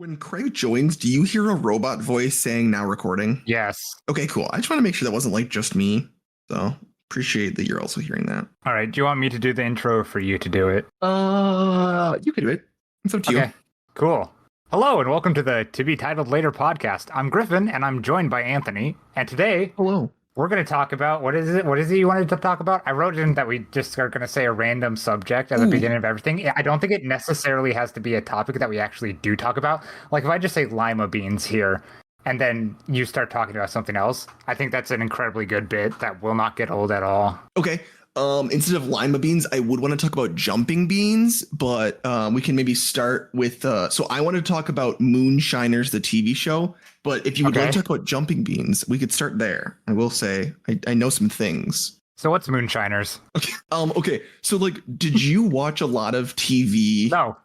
When Craig joins, do you hear a robot voice saying now recording? Yes. Okay, cool. I just want to make sure that wasn't like just me. So appreciate that you're also hearing that. All right. Do you want me to do the intro or for you to do it? You can do it. It's up to you. Cool. Hello and welcome to the To Be Titled Later podcast. I'm Griffin and I'm joined by Anthony. And today Hello. we're going to talk about what is it you wanted to talk about? I wrote in that we just are going to say a random subject at the beginning of everything. I don't think it necessarily has to be a topic that we actually do talk about. Like if I just say lima beans here and then you start talking about something else, I think that's an incredibly good bit that will not get old at all. Okay. Instead of lima beans, I would want to talk about jumping beans, but we can maybe start with so I want to talk about Moonshiners, the TV show. But if you would like to talk about jumping beans, we could start there. I will say I know some things. So what's Moonshiners? Okay. Okay. So like, did you watch a lot of TV? No.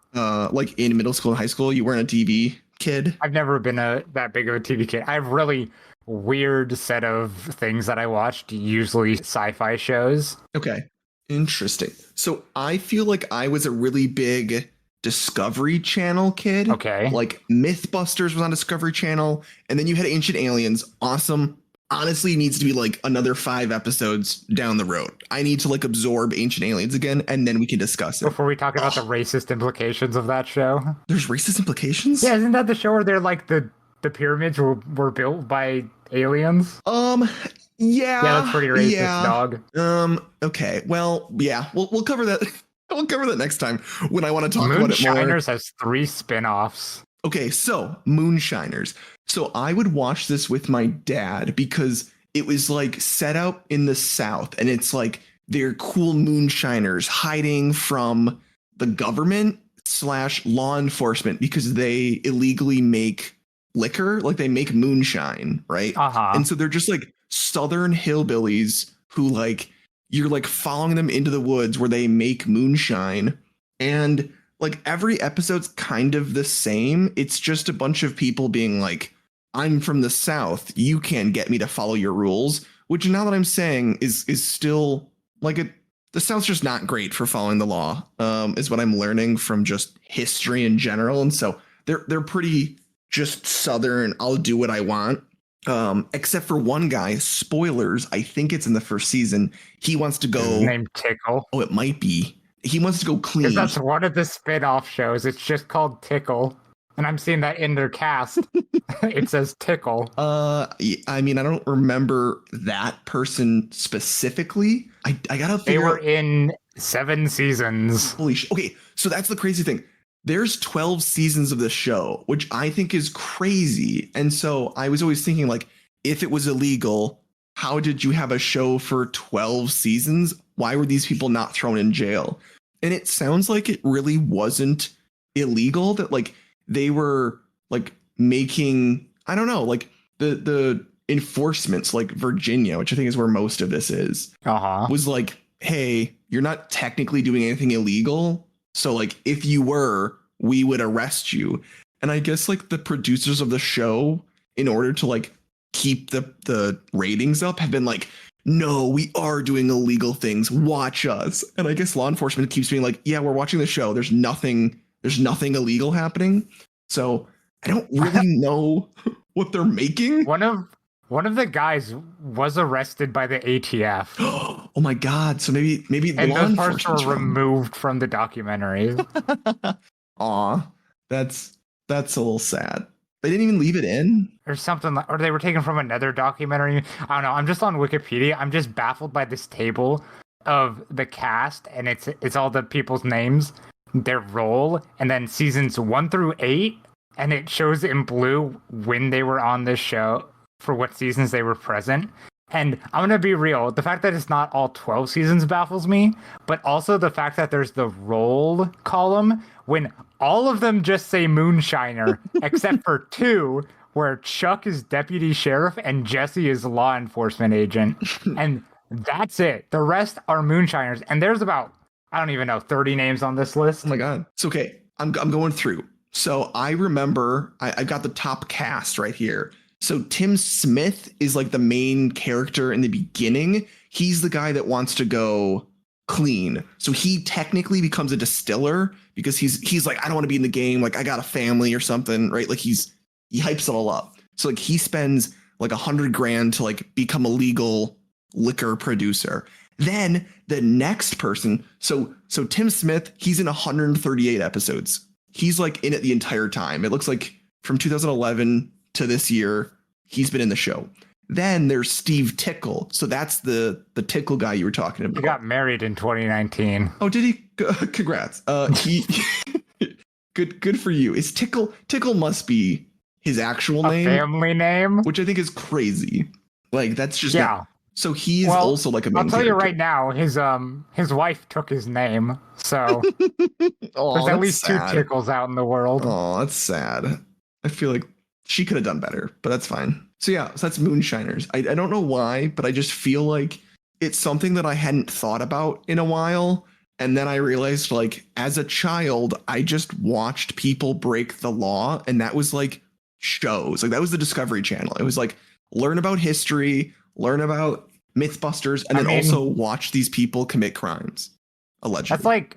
Like in middle school and high school, you weren't a TV kid? I've never been that big of a TV kid. I have really weird set of things that I watched, usually sci-fi shows. Okay. Interesting. So I feel like I was a really big Discovery Channel kid. Okay. Like Mythbusters was on Discovery Channel, and then you had Ancient Aliens. Awesome. Honestly, it needs to be like another 5 episodes down the road. I need to like absorb Ancient Aliens again, and then we can discuss it. Before we talk about the racist implications of that show. There's racist implications? Yeah, isn't that the show where they're like the pyramids were built by aliens? Yeah, that's pretty racist, dog. Okay. Well, yeah, we'll cover that. We'll cover that next time when I want to talk about it more. Moonshiners has 3 spin-offs. Okay, so Moonshiners. So I would watch this with my dad because it was like set out in the South, and it's like they're cool moonshiners hiding from the government / law enforcement because they illegally make liquor, like they make moonshine, right? And so they're just like Southern hillbillies who like you're like following them into the woods where they make moonshine, and like every episode's kind of the same. It's just a bunch of people being like, I'm from the South, you can't get me to follow your rules, which now that I'm saying is still like the South's just not great for following the law, is what I'm learning from just history in general. And so they're pretty just Southern, I'll do what I want. Except for one guy, spoilers, I think it's in the first season. He wants to go named Tickle. Oh, it might be. He wants to go clean. That's one of the spin-off shows. It's just called Tickle. And I'm seeing that in their cast. It says Tickle. I mean, I don't remember that person specifically. I gotta figure They were in 7 seasons. Holy shit. Okay, so that's the crazy thing. There's 12 seasons of the show, which I think is crazy. And so I was always thinking, like, if it was illegal, how did you have a show for 12 seasons? Why were these people not thrown in jail? And it sounds like it really wasn't illegal, that like they were like making, I don't know, like the enforcements, like Virginia, which I think is where most of this is, was like, hey, you're not technically doing anything illegal. So like if you were, we would arrest you. And I guess like the producers of the show, in order to like keep the ratings up, have been like, no, we are doing illegal things. Watch us. And I guess law enforcement keeps being like, yeah, we're watching the show. There's nothing illegal happening. So I don't really know what they're making. One of the guys was arrested by the ATF. Oh my God. So maybe and law those parts enforcement's were removed from the documentary. Aw, that's a little sad. They didn't even leave it in? Or something, or they were taken from another documentary. I don't know. I'm just on Wikipedia. I'm just baffled by this table of the cast, and it's all the people's names, their role, and then seasons 1 through 8, and it shows in blue when they were on this show for what seasons they were present. And I'm going to be real. The fact that it's not all 12 seasons baffles me, but also the fact that there's the role column when all of them just say Moonshiner, except for 2, where Chuck is deputy sheriff and Jesse is law enforcement agent. And that's it. The rest are Moonshiners. And there's about, I don't even know, 30 names on this list. Oh my God. It's okay. I'm going through. So I remember I've got the top cast right here. So Tim Smith is like the main character in the beginning. He's the guy that wants to go clean. So he technically becomes a distiller because he's like, I don't want to be in the game. Like I got a family or something, right? Like he hypes it all up. So like he spends like $100,000 to like become a legal liquor producer. Then the next person, so Tim Smith, he's in 138 episodes. He's like in it the entire time. It looks like from 2011 to this year, he's been in the show. Then there's Steve Tickle. So that's the Tickle guy you were talking about. He got married in 2019. Oh, did he? Congrats. He good for you. Is Tickle must be his actual name, family name, which I think is crazy. Like that's just so he's also like a main I'll tell character. you right now, his wife took his name, so there's at least sad. 2 Tickles out in the world. Oh, that's sad. I feel like she could have done better, but that's fine. So yeah, so that's Moonshiners. I don't know why, but I just feel like it's something that I hadn't thought about in a while. And then I realized, like, as a child, I just watched people break the law, and that was like shows. Like that was the Discovery Channel. It was like learn about history, learn about Mythbusters, and then also watch these people commit crimes. Allegedly.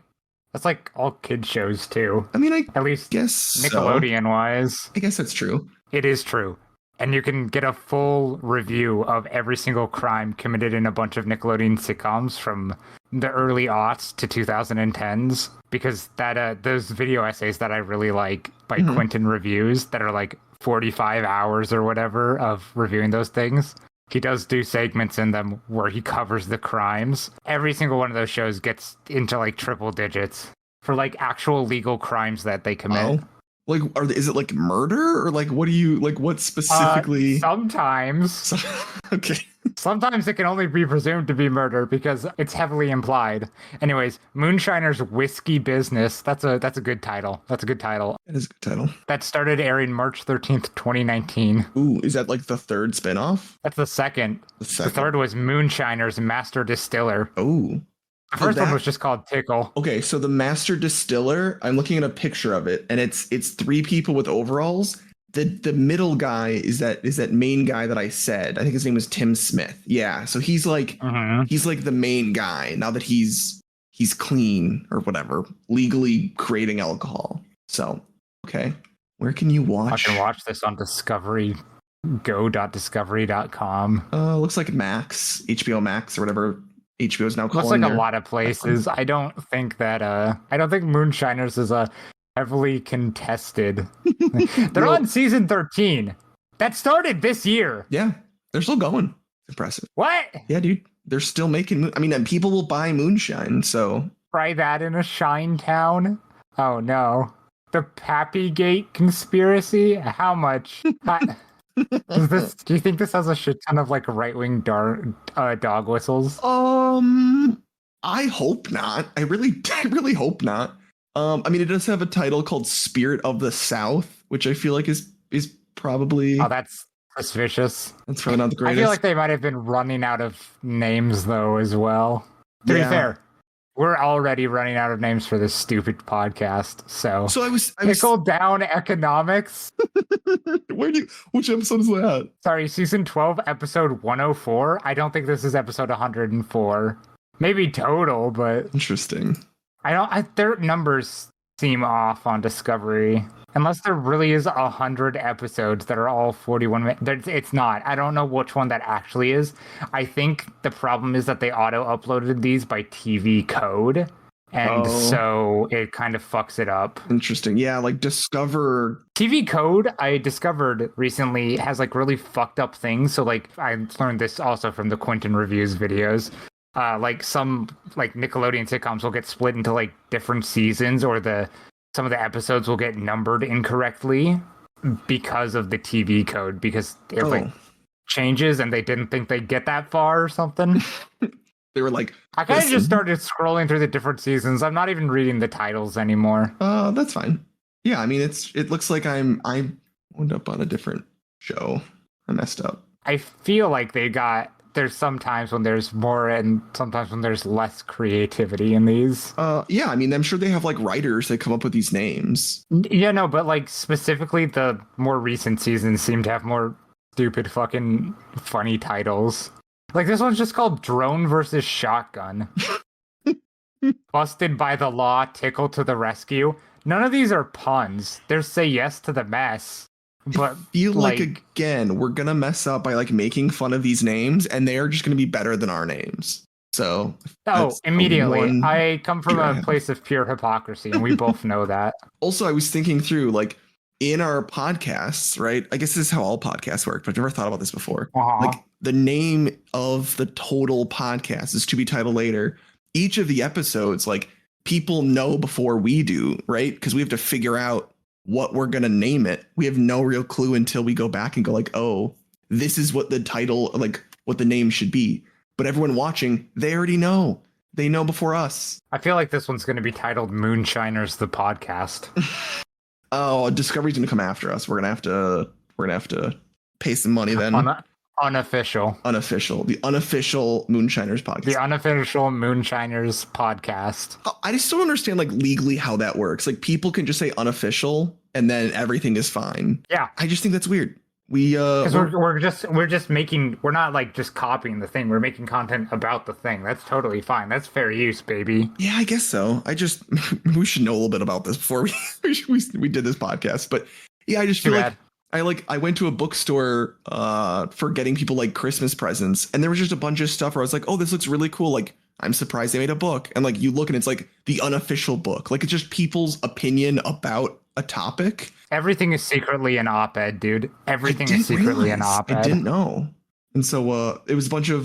That's like all kid shows too. I mean, at least guess Nickelodeon wise. I guess that's true. It is true. And you can get a full review of every single crime committed in a bunch of Nickelodeon sitcoms from the early aughts to 2010s, because that those video essays that I really like by Quentin Reviews that are like 45 hours or whatever of reviewing those things. He does do segments in them where he covers the crimes. Every single one of those shows gets into like triple digits for like actual legal crimes that they commit. Oh. Like, is it like murder or like what do you like? What specifically? Sometimes. Okay. Sometimes it can only be presumed to be murder because it's heavily implied. Anyways, Moonshiner's Whiskey Business. That's a good title. That's a good title. That is a good title. That started airing March 13th, 2019. Ooh, is that like the third spinoff? That's the second. The third was Moonshiner's Master Distiller. Oh. The first one was just called Tickle. Okay, so the Master Distiller, I'm looking at a picture of it, and it's 3 people with overalls. The middle guy is that main guy that I said. I think his name was Tim Smith. Yeah, so he's like he's like the main guy now that he's clean or whatever, legally creating alcohol. So okay, where can you watch? I can watch this on Discovery. Go.discovery.com. Looks like Max, HBO Max or whatever. HBO's now calling. Looks like a lot of places. I don't think Moonshiners is a heavily contested. They're on season 13. That started this year. Yeah, they're still going. Impressive. What? Yeah, dude. They're still making. I mean, and people will buy moonshine. So try that in a Shine Town. Oh no, the Pappygate conspiracy. How much? Do you think this has a shit ton of like right-wing dog whistles? I hope not. I really hope not. I mean, it does have a title called Spirit of the South, which I feel like is probably. Oh, that's suspicious. That's probably not the greatest. I feel like they might have been running out of names though as well. To be fair, we're already running out of names for this stupid podcast. So I was Nickel Down Economics. Which episode is that? Sorry, season 12, episode 104. I don't think this is episode 104. Maybe total, but interesting. Their numbers seem off on Discovery. Unless there really is 100 episodes that are all 41 minutes. It's not. I don't know which one that actually is. I think the problem is that they auto-uploaded these by TV code. And so it kind of fucks it up. Interesting. Yeah, like Discover. TV code, I discovered recently, has like really fucked up things. So like I learned this also from the Quentin Reviews videos. Like some like Nickelodeon sitcoms will get split into like different seasons, or some of the episodes will get numbered incorrectly because of the TV code, because it like changes and they didn't think they'd get that far or something. They were like, I kind of just started scrolling through the different seasons. I'm not even reading the titles anymore. That's fine. Yeah, I mean, it looks like I wound up on a different show. I messed up. I feel like there's sometimes when there's more and sometimes when there's less creativity in these. Yeah, I mean, I'm sure they have like writers that come up with these names. Yeah, no, but like specifically the more recent seasons seem to have more stupid fucking funny titles. Like this one's just called Drone versus Shotgun. Busted by the law, tickle to the rescue. None of these are puns. They're say yes to the mess. But Feel like like, again, we're gonna mess up by like making fun of these names, and they are just gonna be better than our names. So oh, that's the immediately. one I come from fear I a have. place of pure hypocrisy, and we both know that. Also, I was thinking through like in our podcasts, right? I guess this is how all podcasts work, but I've never thought about this before. Uh-huh. Like the name of the total podcast is to be titled later. Each of the episodes, like people know before we do, right? Because we have to figure out what we're gonna name it. We have no real clue until we go back and go like, oh, this is what the title, like what the name should be. But everyone watching, they already know. They know before us. I feel like this one's going to be titled Moonshiners the Podcast. Oh, Discovery's gonna come after us. We're gonna have to pay some money then. Unofficial. Unofficial. The unofficial Moonshiners podcast. The unofficial Moonshiners Podcast. I just don't understand like legally how that works. Like people can just say unofficial and then everything is fine. Yeah. I just think that's weird. Because we're just making, we're not like just copying the thing. We're making content about the thing. That's totally fine. That's fair use, baby. Yeah, I guess so. I just we should know a little bit about this before we did this podcast. But yeah, I just feel like I went to a bookstore for getting people like Christmas presents, and there was just a bunch of stuff where I was like, oh, this looks really cool. Like I'm surprised they made a book. And like you look and it's like the unofficial book. Like it's just people's opinion about a topic. Everything is secretly an op-ed, dude. Everything is secretly an op-ed. I didn't know. And so it was a bunch of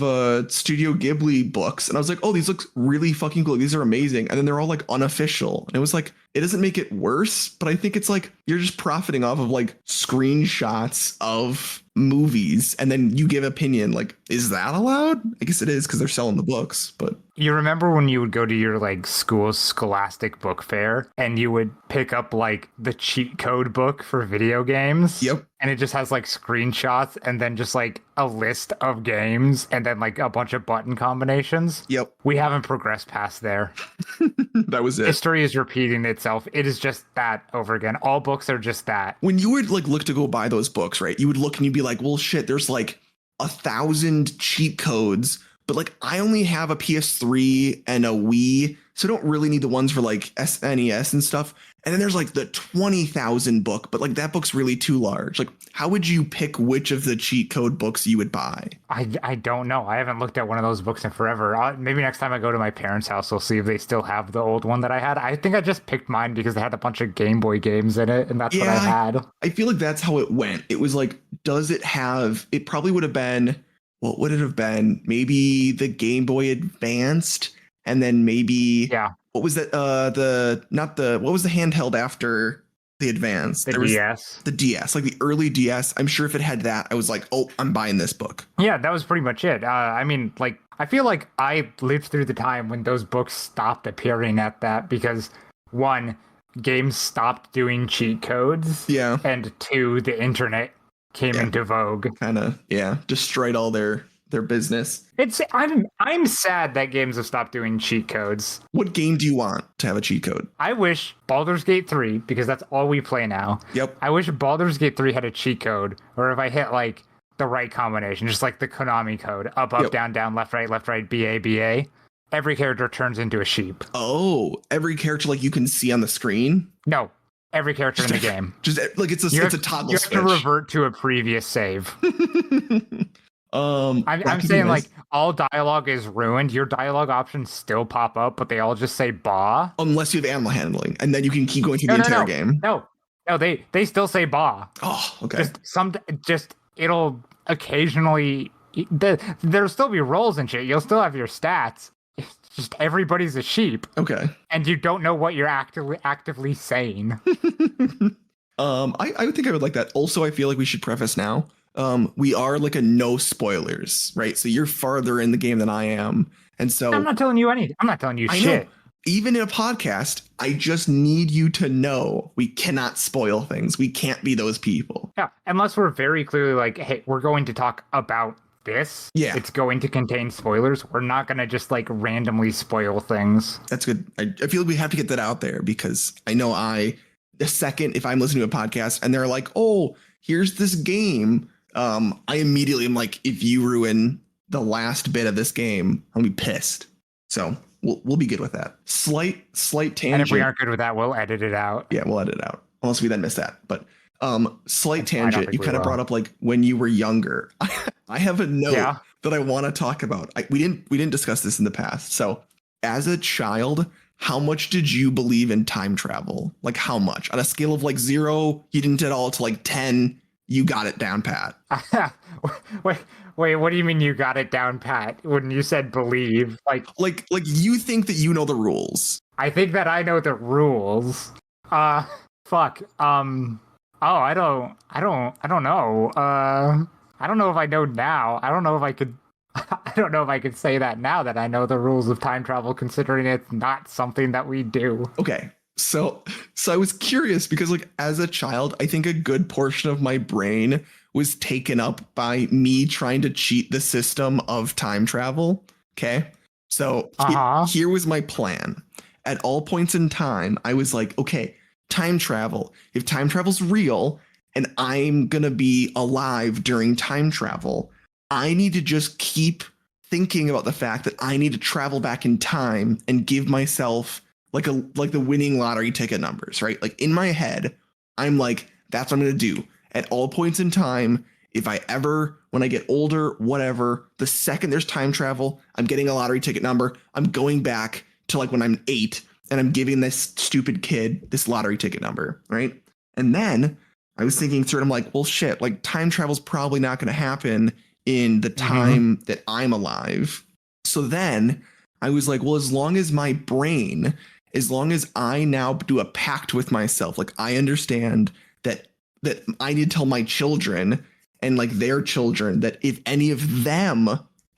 Studio Ghibli books. And I was like, oh, these look really fucking cool. These are amazing. And then they're all like unofficial. And it was like, it doesn't make it worse, but I think it's like you're just profiting off of like screenshots of movies. And then you give opinion. Like, is that allowed? I guess it is because they're selling the books. But you remember when you would go to your like school's scholastic book fair and you would pick up like the cheat code book for video games? Yep. And it just has like screenshots and then just like a list of games and then like a bunch of button combinations. Yep. We haven't progressed past there. That was it. History is repeating itself. It is just that over again. All books are just that. When you would like look to go buy those books, right? You would look and you'd be like, well, shit, there's like 1,000 cheat codes, but like I only have a PS3 and a Wii, so I don't really need the ones for like SNES and stuff. And then there's like the 20,000 book, but like that book's really too large. Like, how would you pick which of the cheat code books you would buy? I don't know. I haven't looked at one of those books in forever. Maybe next time I go to my parents' house, we'll see if they still have the old one that I had. I think I just picked mine because they had a bunch of Game Boy games in it, and that's what I had. I feel like that's how it went. It was like, does it have? It probably would have been. What would it have been? Maybe the Game Boy Advanced, and then maybe what was that? What was the handheld after the Advanced? The DS. The DS, like the early DS. I'm sure if it had that, I was like, oh, I'm buying this book. Yeah, that was pretty much it. I mean, like, I feel like I lived through the time when those books stopped appearing at that because, one, games stopped doing cheat codes. Yeah. And two, the internet came into vogue. Kind of, destroyed all their business. I'm sad that games have stopped doing cheat codes. What game do you want to have a cheat code? I wish Baldur's Gate 3, because that's all we play now. Yep. I wish Baldur's Gate 3 had a cheat code, or if I hit like the right combination, just like the Konami code, up, down, down, left, right, BA, BA, every character turns into a sheep. Oh, every character like you can see on the screen? No. Every character in the game. Just like it's a toggle you switch. You have to revert to a previous save. I'm saying like all dialogue is ruined. Your dialogue options still pop up, but they all just say "ba." Unless you have animal handling, and then you can keep going through the entire game. No, they still say "ba." Oh, okay. It'll occasionally there'll still be rolls and shit. You'll still have your stats. It's just everybody's a sheep. Okay. And you don't know what you're actively saying. I would think I would like that. Also, I feel like we should preface now. We are like a no spoilers, right? So you're farther in the game than I am. And so I'm not telling you anything. I'm not telling you shit. Know. Even in a podcast, I just need you to know we cannot spoil things. We can't be those people. Yeah, unless we're very clearly like, hey, we're going to talk about this. Yeah. It's going to contain spoilers. We're not going to just like randomly spoil things. That's good. I feel like we have to get that out there because I know the second if I'm listening to a podcast and they're like, oh, here's this game. I immediately am like, if you ruin the last bit of this game, I'll be pissed. So We'll be good with that. Slight tangent. And if we aren't good with that, we'll edit it out. Yeah, we'll edit it out unless we then miss that. But slight I don't tangent. think You we kind of will. brought up like when you were younger. I have a note Yeah. that I want to talk about. We didn't discuss this in the past. So as a child, how much did you believe in time travel? Like how much? On a scale of like 0, you didn't at all, to like 10, you got it down pat. Wait, what do you mean you got it down pat? When you said believe, Like you think that you know the rules. I think that I know the rules. Fuck. Oh, I don't know. I don't know if I know now. I don't know if I could. I don't know if I could say that now that I know the rules of time travel, considering it's not something that we do. Okay. So I was curious because like as a child, I think a good portion of my brain was taken up by me trying to cheat the system of time travel. Okay. So here was my plan. At all points in time, I was like, okay, time travel. If time travel's real and I'm going to be alive during time travel, I need to just keep thinking about the fact that I need to travel back in time and give myself like the winning lottery ticket numbers, right? Like in my head, I'm like, that's what I'm going to do at all points in time. If I ever, when I get older, whatever, the second there's time travel, I'm getting a lottery ticket number. I'm going back to like when I'm 8 and I'm giving this stupid kid this lottery ticket number, right? And then I was thinking through it, I'm like, well, shit, like time travel's probably not going to happen in the time that I'm alive. So then I was like, well, as long as my brain, as long as I now do a pact with myself, like I understand that I need to tell my children and like their children that if any of them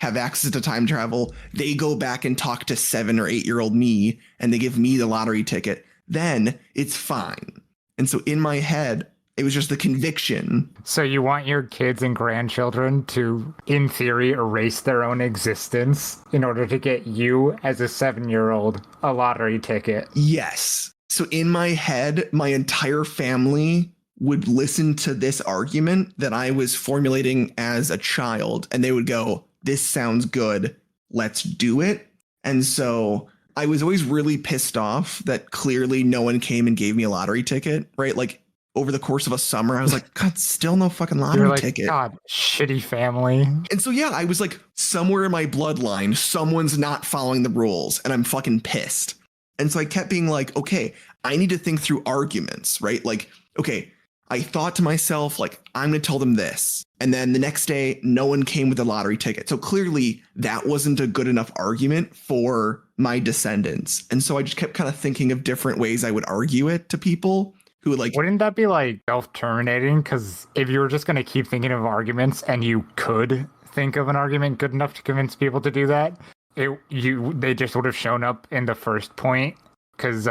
have access to time travel, they go back and talk to 7 or 8-year-old me and they give me the lottery ticket, then it's fine. And so in my head, it was just the conviction. So you want your kids and grandchildren to, in theory, erase their own existence in order to get you, as a 7-year-old, a lottery ticket? Yes. So in my head, my entire family would listen to this argument that I was formulating as a child, and they would go, this sounds good, let's do it. And so I was always really pissed off that clearly no one came and gave me a lottery ticket, right? Like over the course of a summer, I was like, God, still no fucking lottery ticket. God, shitty family. And so, yeah, I was like, somewhere in my bloodline, someone's not following the rules and I'm fucking pissed. And so I kept being like, okay, I need to think through arguments, right? Like, okay, I thought to myself, like, I'm going to tell them this. And then the next day, no one came with a lottery ticket. So clearly that wasn't a good enough argument for my descendants. And so I just kept kind of thinking of different ways I would argue it to people who would like. Wouldn't that be like self-terminating? Because if you were just going to keep thinking of arguments and you could think of an argument good enough to convince people to do that, they just would have shown up in the first point. Because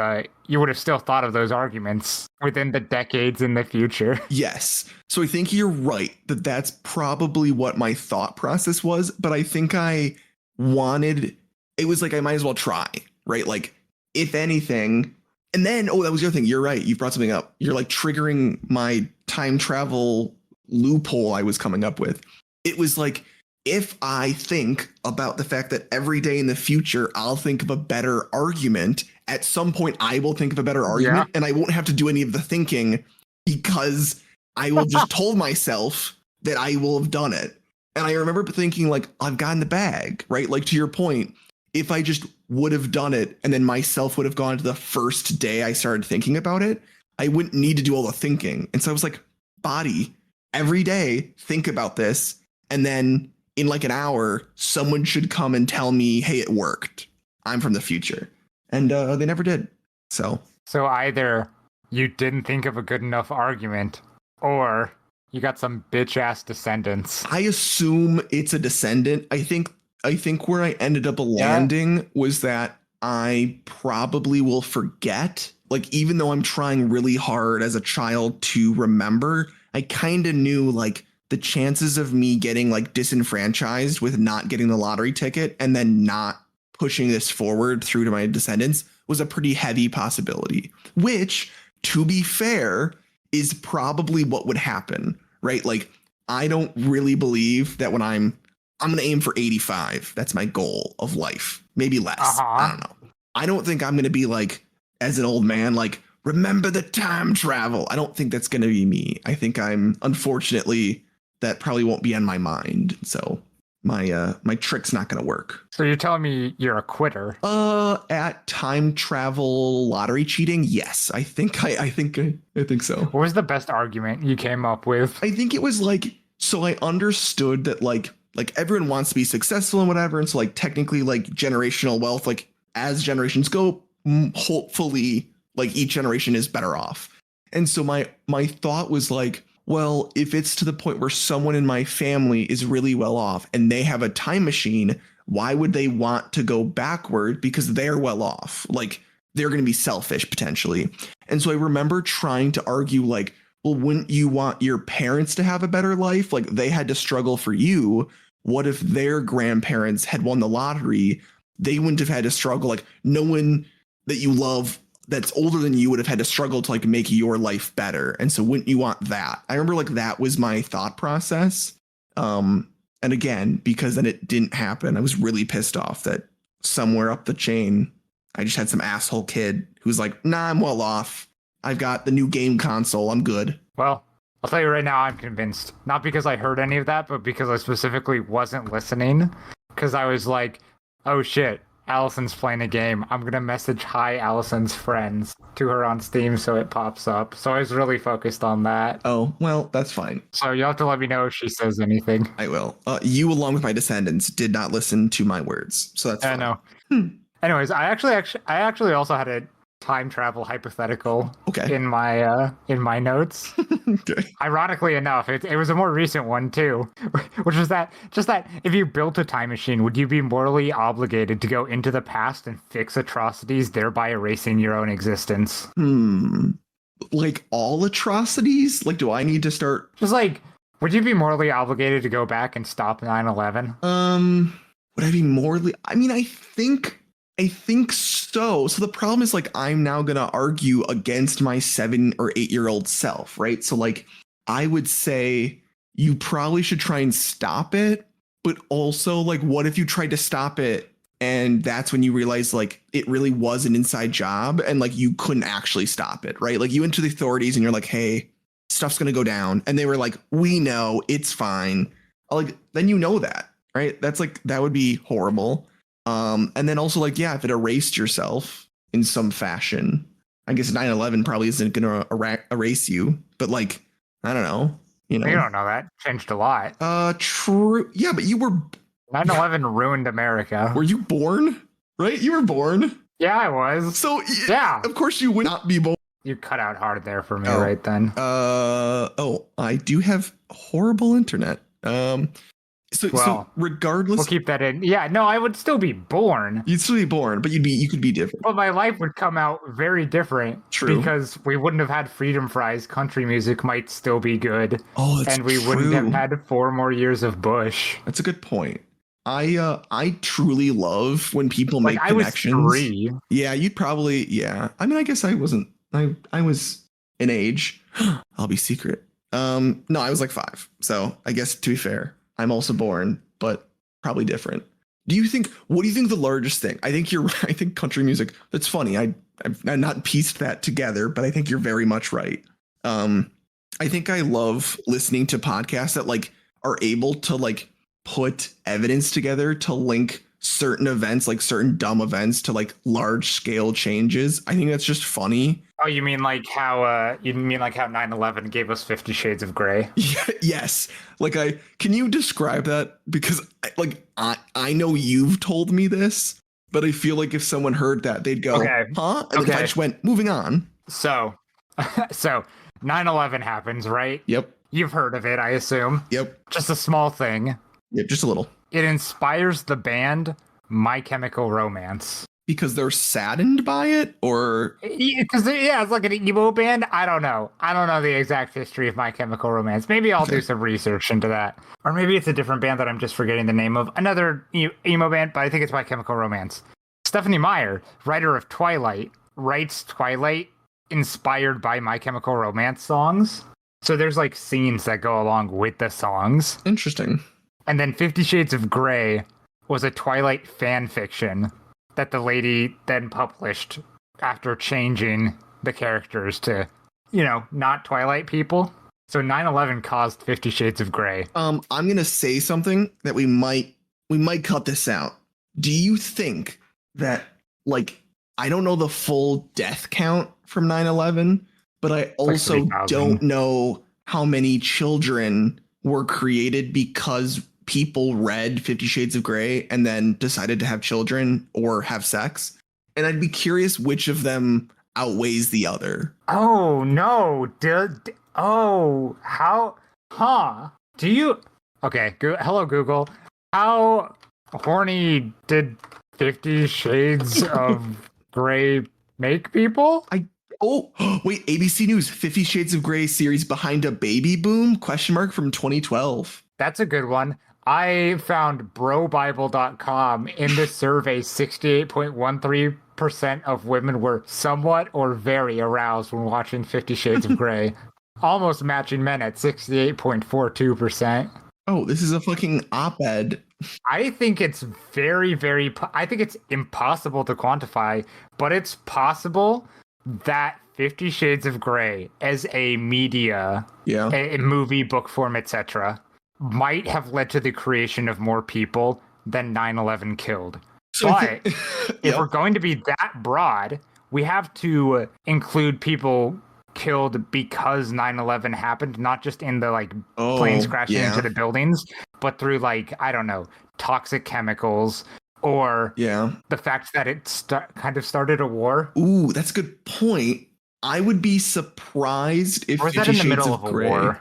you would have still thought of those arguments within the decades in the future. Yes. So I think you're right that that's probably what my thought process was. But I think it was like I might as well try, right? Like, if anything. And then, that was the other thing. You're right. You brought something up. You're like triggering my time travel loophole I was coming up with. It was like, if I think about the fact that every day in the future, I'll think of a better argument, at some point I will think of a better argument and I won't have to do any of the thinking because I will just told myself that I will have done it. And I remember thinking like, I've gotten the bag, right? Like to your point, if I just would have done it and then myself would have gone to the first day I started thinking about it, I wouldn't need to do all the thinking. And so I was like, body, every day, think about this. And then in like an hour, someone should come and tell me, hey, it worked. I'm from the future. And they never did. So either you didn't think of a good enough argument or you got some bitch ass descendants. I assume it's a descendant. I think where I ended up landing was that I probably will forget. Like, even though I'm trying really hard as a child to remember, I kind of knew like the chances of me getting like disenfranchised with not getting the lottery ticket and then not pushing this forward through to my descendants was a pretty heavy possibility, which, to be fair, is probably what would happen, right? Like, I don't really believe that when I'm I'm going to aim for 85. That's my goal of life. Maybe less. Uh-huh. I don't know. I don't think I'm going to be like, as an old man, like, remember the time travel. I don't think that's going to be me. I think unfortunately, that probably won't be on my mind. So my trick's not going to work. So you're telling me you're a quitter? At time travel lottery cheating, yes. I think so. What was the best argument you came up with? I think it was like, so I understood that like everyone wants to be successful and whatever, and so like technically like generational wealth, like as generations go, hopefully like each generation is better off. And so my thought was like, well, if it's to the point where someone in my family is really well off and they have a time machine, why would they want to go backward? Because they're well off. Like they're going to be selfish potentially. And so I remember trying to argue like, well, wouldn't you want your parents to have a better life? Like they had to struggle for you. What if their grandparents had won the lottery? They wouldn't have had to struggle. Like no one that you love that's older than you would have had to struggle to like make your life better. And so wouldn't you want that? I remember like that was my thought process. And again, because then it didn't happen, I was really pissed off that somewhere up the chain, I just had some asshole kid who's like, nah, I'm well off. I've got the new game console. I'm good. Well, I'll tell you right now, I'm convinced. Not because I heard any of that, but because I specifically wasn't listening. Because I was like, oh shit, Allison's playing a game. I'm going to message hi Allison's friends to her on Steam so it pops up. So I was really focused on that. Oh, well, that's fine. So you'll have to let me know if she says anything. I will. You, along with my descendants, did not listen to my words. So that's fine. I know. Anyways, I actually also had a time travel hypothetical in my notes. Okay. Ironically enough, it was a more recent one too, which is that if you built a time machine, would you be morally obligated to go into the past and fix atrocities, thereby erasing your own existence? Like all atrocities? Like, do I need to start? Just like, would you be morally obligated to go back and stop 9/11? Would I be morally? I mean, I think so. So the problem is like I'm now going to argue against my 7 or 8-year-old self, right? So like I would say you probably should try and stop it, but also like what if you tried to stop it and that's when you realize like it really was an inside job and like you couldn't actually stop it, right? Like you went to the authorities and you're like, "Hey, stuff's going to go down." And they were like, "We know, it's fine." Like then you know that, right? That's like that would be horrible. And then also like, yeah, if it erased yourself in some fashion, I guess 9/11 probably isn't going to erase you, but like, I don't know, You don't know that. Changed a lot. True. Yeah, but you were 9/11 ruined America. Were you born? Right? You were born. Yeah, I was. So yeah, of course you would not be born. You cut out hard there for me right then. I do have horrible internet. So regardless, we'll keep that in. Yeah, no, I would still be born. You'd still be born, but you could be different. But my life would come out very different. True. Because we wouldn't have had Freedom Fries. Country music might still be good. Oh, that's and we true. wouldn't have had 4 more years of Bush. That's a good point. I truly love when people make connections. I was 3. Yeah, you'd probably. Yeah, I mean, I guess I wasn't. I was an age. I'll be secret. No, I was like 5. So I guess to be fair, I'm also born, but probably different. What do you think the largest thing? I think you're right. I think country music. That's funny. I've not pieced that together, but I think you're very much right. I think I love listening to podcasts that like are able to like put evidence together to link certain events, like certain dumb events, to like large scale changes. I think that's just funny. Oh, you mean like how 9/11 gave us 50 Shades of Grey? Yeah, yes. Like can you describe that? Because I know you've told me this, but I feel like if someone heard that, they'd go, okay. Huh? And if I just went, moving on. So 9/11 happens, right? Yep. You've heard of it, I assume. Yep. Just a small thing. Yep, just a little. It inspires the band My Chemical Romance. Because they're saddened by it, or because it's like an emo band. I don't know the exact history of My Chemical Romance. Maybe I'll do some research into that, or maybe it's a different band that I'm just forgetting the name of. Another emo band, but I think it's My Chemical Romance. Stephanie Meyer, writer of Twilight, writes Twilight inspired by My Chemical Romance songs. So there's like scenes that go along with the songs. Interesting. And then 50 Shades of Grey was a Twilight fan fiction that the lady then published after changing the characters to, not Twilight people. So 9/11 caused 50 Shades of Grey. I'm gonna say something that we might cut this out. Do you think that, like, I don't know the full death count from 9/11, but I also 3,000. don't know how many children were created because people read 50 Shades of Grey and then decided to have children or have sex. And I'd be curious which of them outweighs the other. Oh, no. How? Huh? Do you? Okay, hello, Google. How horny did 50 Shades of Grey make people? Oh, wait, ABC News, 50 Shades of Grey series behind a baby boom? Question mark from 2012. That's a good one. I found brobible.com. In this survey, 68.13% of women were somewhat or very aroused when watching 50 Shades of Grey, almost matching men at 68.42%. Oh, this is a fucking op-ed. I think it's I think it's impossible to quantify, but it's possible that 50 Shades of Grey as a media, a movie, book form, etc., might have led to the creation of more people than 9/11 killed. So but if we're going to be that broad, we have to include people killed because 9/11 happened, not just in the planes crashing into the buildings, but through I don't know, toxic chemicals or the fact that it kind of started a war. Ooh, that's a good point. I would be surprised if or was that in the middle of a war?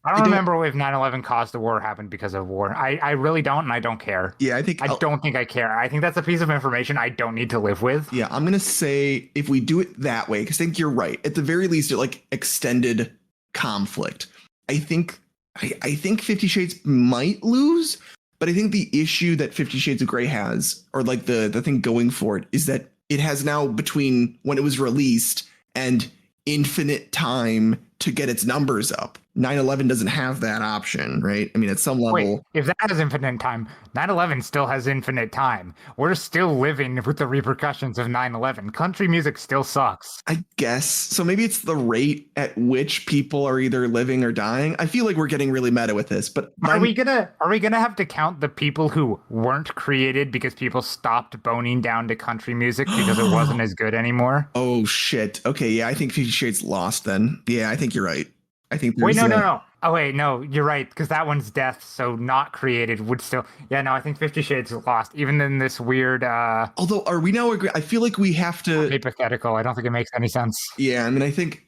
I don't remember if 9/11 caused the war happened because of war. I really don't, and I don't care. Yeah, I don't think I care. I think that's a piece of information I don't need to live with. Yeah, I'm gonna say if we do it that way, because I think you're right. At the very least, it extended conflict. I think 50 Shades might lose, but I think the issue that 50 Shades of Grey has, or the thing going for it, is that it has now between when it was released and infinite time to get its numbers up. 9/11 doesn't have that option, right? I mean, at some level. Wait, if that has infinite time, 9/11 still has infinite time. We're still living with the repercussions of 9/11. Country music still sucks. I guess. So maybe it's the rate at which people are either living or dying. I feel like we're getting really meta with this, but are we gonna have to count the people who weren't created because people stopped boning down to country music because it wasn't as good anymore? Oh shit. Okay, yeah, I think 50 Shades lost then. Yeah, I think you're right. I think no. Oh wait, no, you're right, because that one's death, so not created would still. Yeah, no, I think 50 Shades is lost, even in this weird. Although, are we now agree? I feel like we have to. Hypothetical. I don't think it makes any sense. Yeah, I mean, I think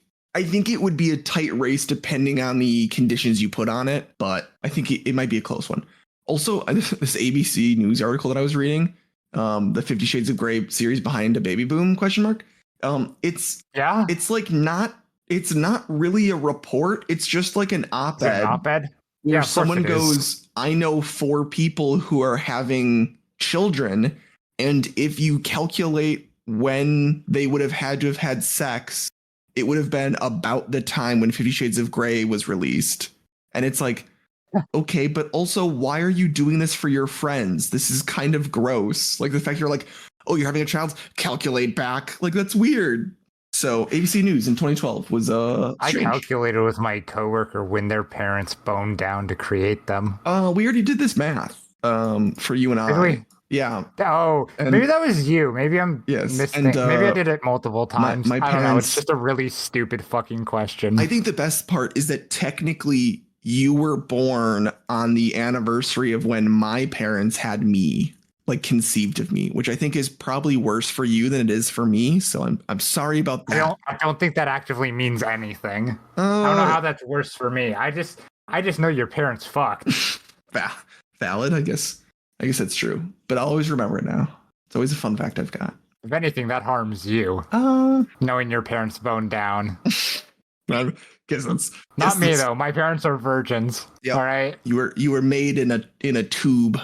it would be a tight race depending on the conditions you put on it, but I think it might be a close one. Also, this ABC News article that I was reading, the 50 Shades of Grey series behind a baby boom ? It's It's not really a report. It's just like an op-ed. An op-ed? Where someone goes, I know 4 people who are having children, and if you calculate when they would have had to have had sex, it would have been about the time when 50 Shades of Grey was released. And it's like, okay, but also, why are you doing this for your friends? This is kind of gross. Like the fact you're like, oh, you're having a child, calculate back. Like, that's weird. So ABC News in 2012 was I calculated with my coworker when their parents boned down to create them. We already did this math for you and I. Did we? Yeah. Oh, and maybe that was you. Maybe I'm missing. Maybe I did it multiple times. My parents, I don't know. It's just a really stupid fucking question. I think the best part is that technically you were born on the anniversary of when my parents had me. Conceived of me, which I think is probably worse for you than it is for me. So I'm sorry about that. I don't think that actively means anything. I don't know how that's worse for me. I just know your parents fucked. Valid, I guess. I guess that's true. But I'll always remember it now. It's always a fun fact I've got. If anything, that harms you. Knowing your parents boned down. I guess that's not me though. My parents are virgins. Yep. All right. You were made in a tube.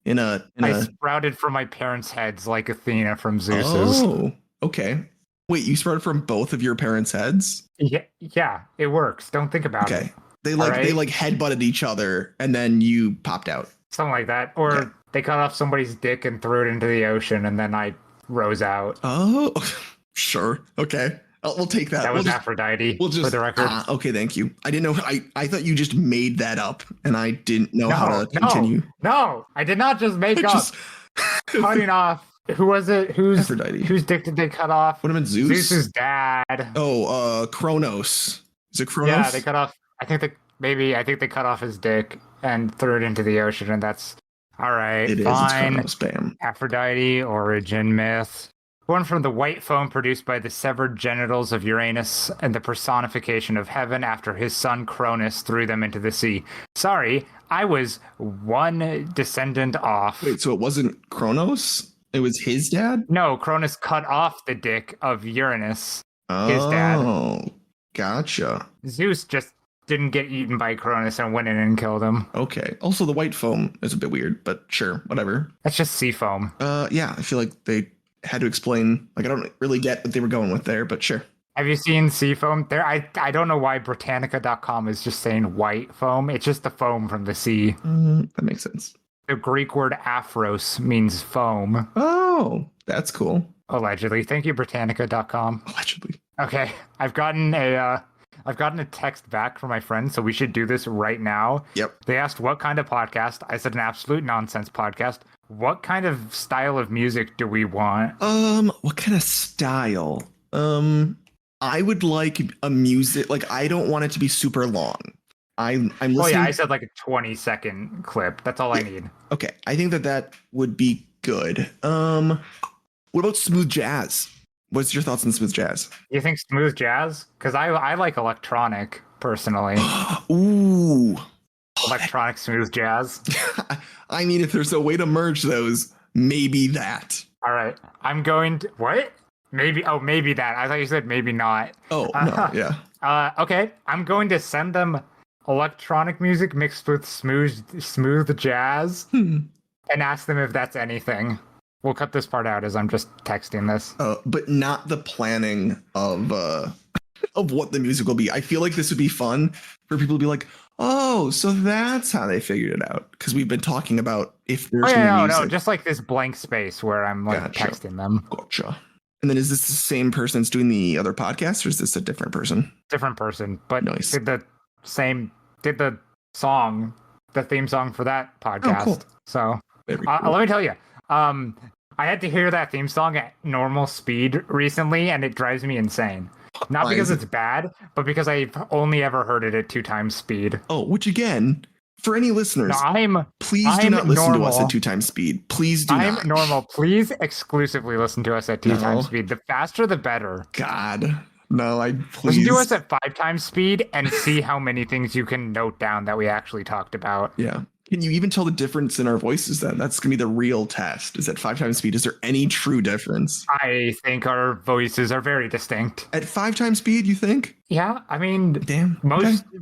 I sprouted from my parents' heads like Athena from Zeus's. Oh, okay. Wait, you sprouted from both of your parents' heads? Yeah, it works. Don't think about it. They All like they right? like headbutted each other and then you popped out. Something like that. Or Yeah. they cut off somebody's dick and threw it into the ocean, and then I rose out. Oh, sure. Okay. We'll take that. That was Aphrodite, We'll for just the record. okay, thank you. I didn't know I thought you just made that up and I didn't know how No, to continue. no. I did not just make I up just cutting off. Who was it? Aphrodite. Whose dick did they cut off? What about Zeus? Zeus's dad. Oh, Kronos. Is it Kronos? Yeah, they cut off. I think they cut off his dick and threw it into the ocean, and that's all right. It is. Fine. It's Kronos. Bam. Aphrodite origin myth. Born from the white foam produced by the severed genitals of Uranus and the personification of heaven after his son Cronus threw them into the sea. Sorry, I was one descendant off. Wait, so it wasn't Kronos? It was his dad? No, Cronus cut off the dick of Uranus, Oh, his dad. Gotcha. Zeus just didn't get eaten by Cronus and went in and killed him. Okay. Also, the white foam is a bit weird, but sure, whatever. That's just sea foam. Yeah, I feel like they had to explain. Like, I don't really get what they were going with there, but sure. Have you seen sea foam? There, I don't know why Britannica.com is just saying white foam. It's just the foam from the sea. That makes sense. The Greek word aphros means foam. Oh, that's cool. Allegedly. Thank you, Britannica.com. Allegedly. Okay, I've gotten a text back from my friend, so we should do this right now. Yep. They asked what kind of podcast. I said an absolute nonsense podcast. What kind of style of music do we want? What kind of style? I would like a music, like, I don't want it to be super long. I'm listening. Oh yeah, I said like a 20-second clip. That's all I need. Okay, I think that would be good. What about smooth jazz? What's your thoughts on smooth jazz? You think smooth jazz? Because I like electronic personally. Ooh. Electronic smooth jazz. I mean, if there's a way to merge those, maybe that. All right, I'm going to what? Maybe that. I thought you said maybe not. Oh no, yeah. Okay, I'm going to send them electronic music mixed with smooth jazz and ask them if that's anything. We'll cut this part out as I'm just texting this. But not the planning of what the music will be. I feel like this would be fun for people to be like, oh, so that's how they figured it out. Because we've been talking about if there's no, just like this blank space where I'm like texting them. Gotcha. And then is this the same person that's doing the other podcast, or is this a different person? Different person, but nice. did the song, the theme song for that podcast. Oh, cool. So Cool. let me tell you, I had to hear that theme song at normal speed recently, and it drives me insane. Not because it's bad, but because I've only ever heard it at 2 times speed. Oh, which again, for any listeners, no, please do not listen to us at 2 times speed. Please do not. I'm normal. Please exclusively listen to us at 2 times speed. The faster, the better. God. No, please. Listen to us at 5 times speed and see how many things you can note down that we actually talked about. Yeah. Can you even tell the difference in our voices then? That's going to be the real test. Is at 5 times speed, is there any true difference? I think our voices are very distinct. At 5 times speed, you think? Yeah, I mean, damn. Most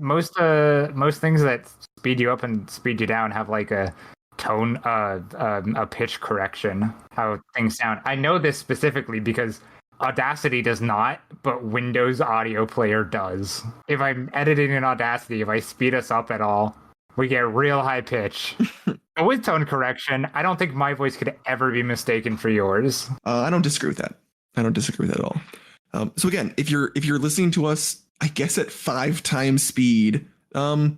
things that speed you up and speed you down have like a tone, a pitch correction, how things sound. I know this specifically because Audacity does not, but Windows Audio Player does. If I'm editing in Audacity, if I speed us up at all, we get real high pitch. But with tone correction, I don't think my voice could ever be mistaken for yours. I don't disagree with that. I don't disagree with that at all. So again, if you're listening to us, I guess at 5 times speed, send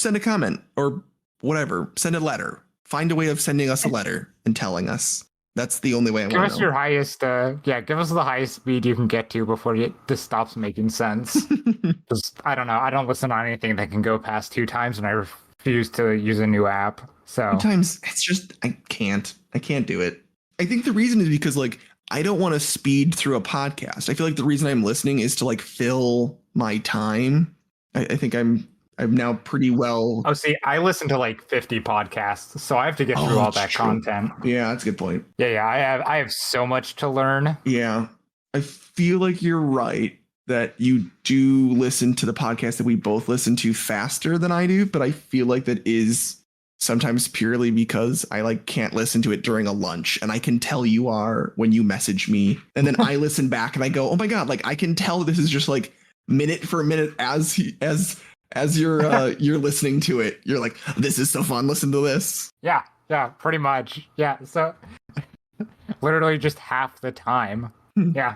a comment or whatever. Send a letter. Find a way of sending us a letter and telling us. That's the only way I want to know. Give us your highest, give us the highest speed you can get to before this stops making sense. Because I don't know, I don't listen to anything that can go past 2 times, and I refuse to use a new app. So 2 times, it's just I can't do it. I think the reason is because like I don't want to speed through a podcast. I feel like the reason I'm listening is to like fill my time. I think I'm now pretty well. Oh, see, I listen to like 50 podcasts, so I have to get through all that content. Yeah, that's a good point. Yeah, I have so much to learn. Yeah, I feel like you're right that you do listen to the podcast that we both listen to faster than I do, but I feel like that is sometimes purely because I like can't listen to it during a lunch, and I can tell you are when you message me, and then I listen back and I go, oh my god, like I can tell this is just like minute for minute as as you're listening to it, you're like, this is so fun. Listen to this. Yeah, pretty much. Yeah, so literally just half the time. Yeah.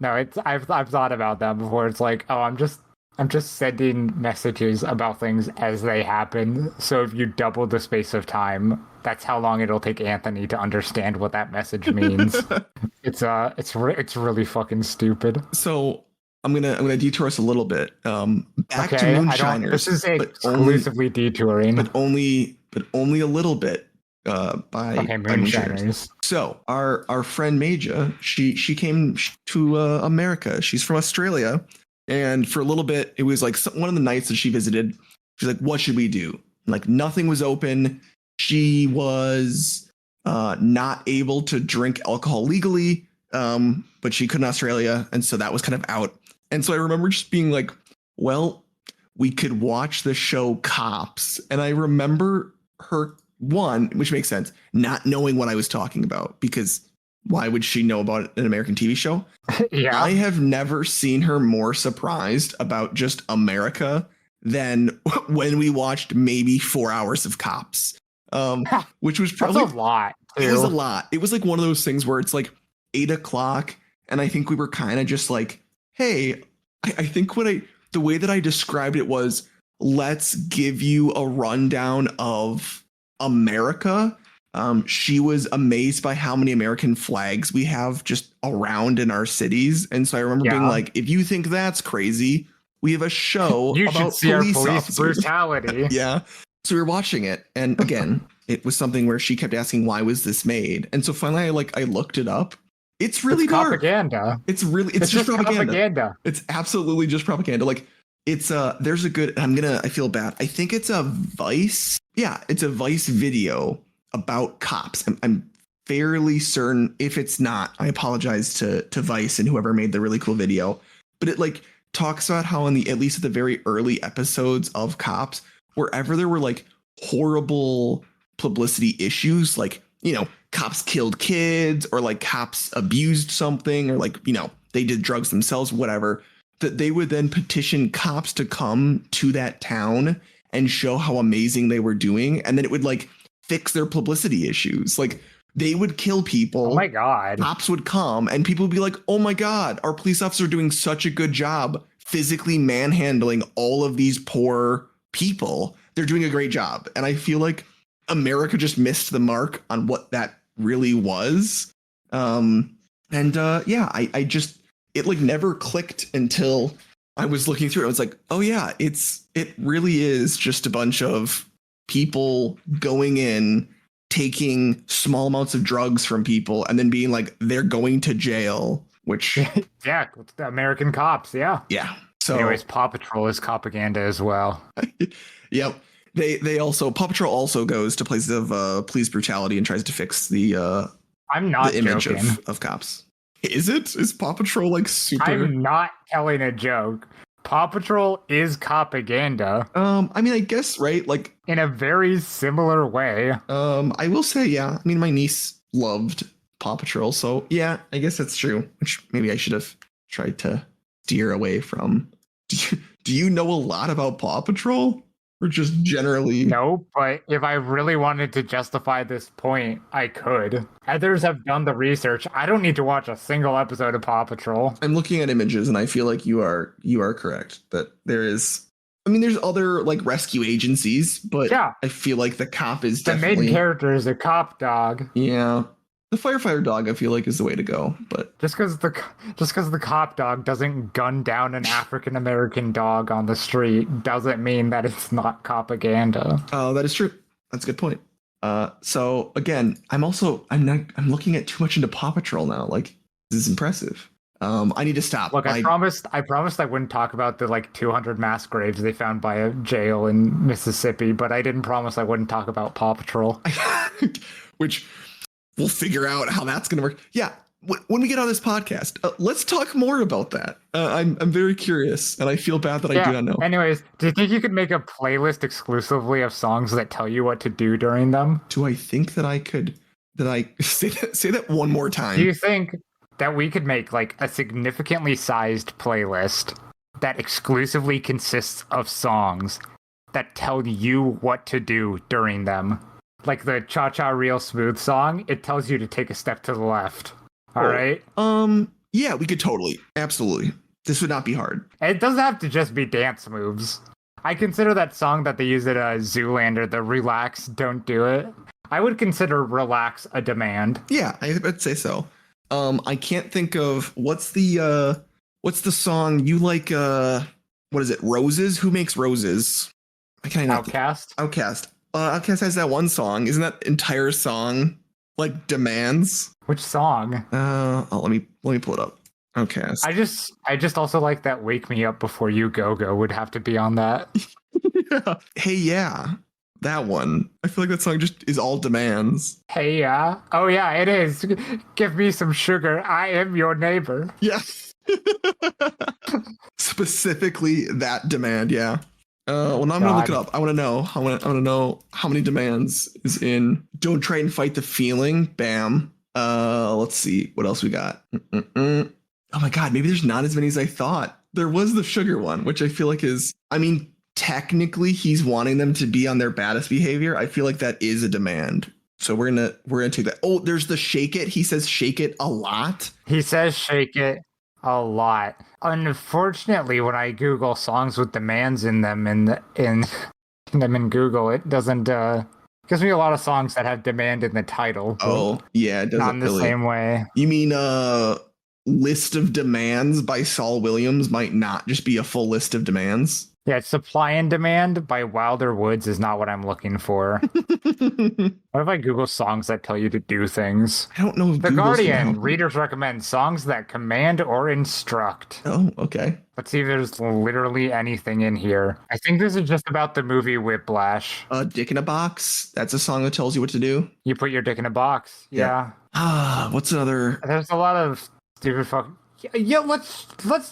No, it's I've thought about that before. It's like, oh, I'm just sending messages about things as they happen. So if you double the space of time, that's how long it'll take Anthony to understand what that message means. It's really fucking stupid. So I'm gonna detour us a little bit. Back to Okay, Moonshiners. This is but only, exclusively detouring. but only a little bit. By Moonshiners. So our friend Maja, she came to America. She's from Australia, and for a little bit, it was like one of the nights that she visited. She's like, "What should we do?" Like nothing was open. She was not able to drink alcohol legally, but she could in Australia, and so that was kind of out. And so I remember just being like, "Well, we could watch the show Cops," and I remember her. One, which makes sense, not knowing what I was talking about, because why would she know about an American TV show? Yeah. I have never seen her more surprised about just America than when we watched maybe 4 hours of Cops, which was probably That's a lot. Too. It was a lot. It was like one of those things where it's like 8:00, and I think we were kind of just like, hey, I think the way that I described it was, let's give you a rundown of America. She was amazed by how many American flags we have just around in our cities. And so I remember being like, if you think that's crazy, we have a show you about should see police our police officers. Brutality. Yeah. So we were watching it. And again, it was something where she kept asking, why was this made? And so finally I looked it up. It's really dark. Propaganda. It's just propaganda. It's absolutely just propaganda. Like it's there's a good, I feel bad. I think it's a Vice. Yeah, it's a Vice video about cops. I'm fairly certain. If it's not, I apologize to Vice and whoever made the really cool video. But it like talks about how at least at the very early episodes of Cops, wherever there were like horrible publicity issues, like, cops killed kids, or like cops abused something, or like, they did drugs themselves, whatever, that they would then petition cops to come to that town and show how amazing they were doing. And then it would like fix their publicity issues. Like they would kill people. Oh my God. Cops would come and people would be like, oh my God, our police officers are doing such a good job physically manhandling all of these poor people. They're doing a great job. And I feel like America just missed the mark on what that really was. I just, it like never clicked until I was looking through it. I was like, oh yeah, it really is just a bunch of people going in, taking small amounts of drugs from people, and then being like, they're going to jail, which yeah, the American cops. Yeah. Yeah. So anyways, Paw Patrol is propaganda as well. Yep. They also, Paw Patrol also goes to places of police brutality and tries to fix the I'm not the image joking. of cops. Is Paw Patrol like super? I'm not telling a joke. Paw Patrol is propaganda. I mean, I guess, right? Like in a very similar way. I will say, yeah. I mean, my niece loved Paw Patrol, so yeah, I guess that's true. Which maybe I should have tried to steer away from. Do you know a lot about Paw Patrol? Or just generally? No, but if I really wanted to justify this point, I could. Others have done the research. I don't need to watch a single episode of Paw Patrol. I'm looking at images and I feel like you are correct that there is. I mean, there's other like rescue agencies, but yeah, I feel like the cop is definitely the main character is a cop dog. Yeah. The firefighter dog, I feel like, is the way to go. But just because the cop dog doesn't gun down an African American dog on the street doesn't mean that it's not propaganda. Oh, that is true. That's a good point. So again, I'm looking at too much into Paw Patrol now. Like, this is impressive. I need to stop. Look, I promised I wouldn't talk about the like 200 mass graves they found by a jail in Mississippi, but I didn't promise I wouldn't talk about Paw Patrol. Which we'll figure out how that's going to work. Yeah, when we get on this podcast, let's talk more about that. I'm very curious, and I feel bad that I do not know. Anyways, do you think you could make a playlist exclusively of songs that tell you what to do during them? Do I think that I could? Say that one more time? Do you think that we could make like a significantly sized playlist that exclusively consists of songs that tell you what to do during them. Like the Cha Cha Real Smooth song, it tells you to take a step to the left. All right. Yeah, we could totally. Absolutely. This would not be hard. And it doesn't have to just be dance moves. I consider that song that they use at Zoolander, the Relax, Don't Do It. I would consider Relax a demand. Yeah, I'd say so. I can't think of what's the song you like, what is it? Roses? Who makes Roses? I can't Outcast. Outcast. Outcast has that one song. Isn't that entire song like demands? Which song? Let me pull it up. Outcast. I just also like that Wake Me Up Before You Go Go would have to be on that. Yeah. Hey, yeah. That one. I feel like that song just is all demands. Hey, yeah. Oh, yeah, it is. Give me some sugar. I am your neighbor. Yeah. Specifically that demand, yeah. Well, now I'm gonna look it up. I want to know. I want to know how many demands is in "Don't Try and Fight the Feeling." Bam. Let's see what else we got. Oh my god, maybe there's not as many as I thought. There was the sugar one, which I feel like is. I mean, technically, he's wanting them to be on their baddest behavior. I feel like that is a demand. So we're gonna take that. Oh, there's the shake it. He says shake it a lot. He says shake it a lot. Unfortunately, when I Google songs with demands in them in Google, it doesn't gives me a lot of songs that have demand in the title. Oh, yeah, it doesn't not in the really. same way. You mean List of Demands by Saul Williams might not just be a full list of demands? Yeah, Supply and Demand by Wilder Woods is not what I'm looking for. What if I Google songs that tell you to do things? I don't know if The Google's gonna Guardian, help. readers recommend songs that command or instruct. Oh, okay. Let's see if there's literally anything in here. I think this is just about the movie Whiplash. Dick in a Box. That's a song that tells you what to do. You put your dick in a box. Yeah. What's another? There's a lot of stupid fuck. Yeah, let's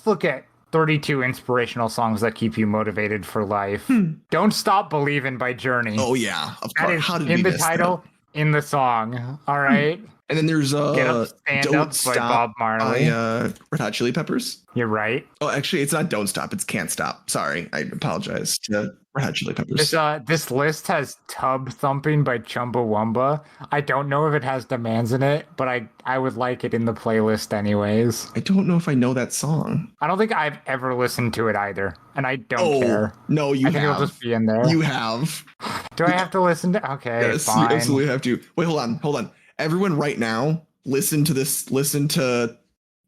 look at 32 inspirational songs that keep you motivated for life. Don't Stop Believing by Journey. Oh yeah, of That course. is How did in we the miss title, in the song. All right. that? And then there's Get Up, Stand Don't Up by Stop Bob Marley. by Red Hot Chili Peppers. You're right. Oh, actually, it's not Don't Stop. It's Can't Stop. Sorry, I apologize to Red Hot Chili Peppers. This list has Tub Thumping by Chumbawamba. I don't know if it has demands in it, but I would like it in the playlist anyways. I don't know if I know that song. I don't think I've ever listened to it either, and I don't care. No, you I think have. it'll just be in there. You have. Do I have to listen to? Okay, Yes, fine. you absolutely have to. Wait, hold on. Everyone, right now, listen to this. Listen to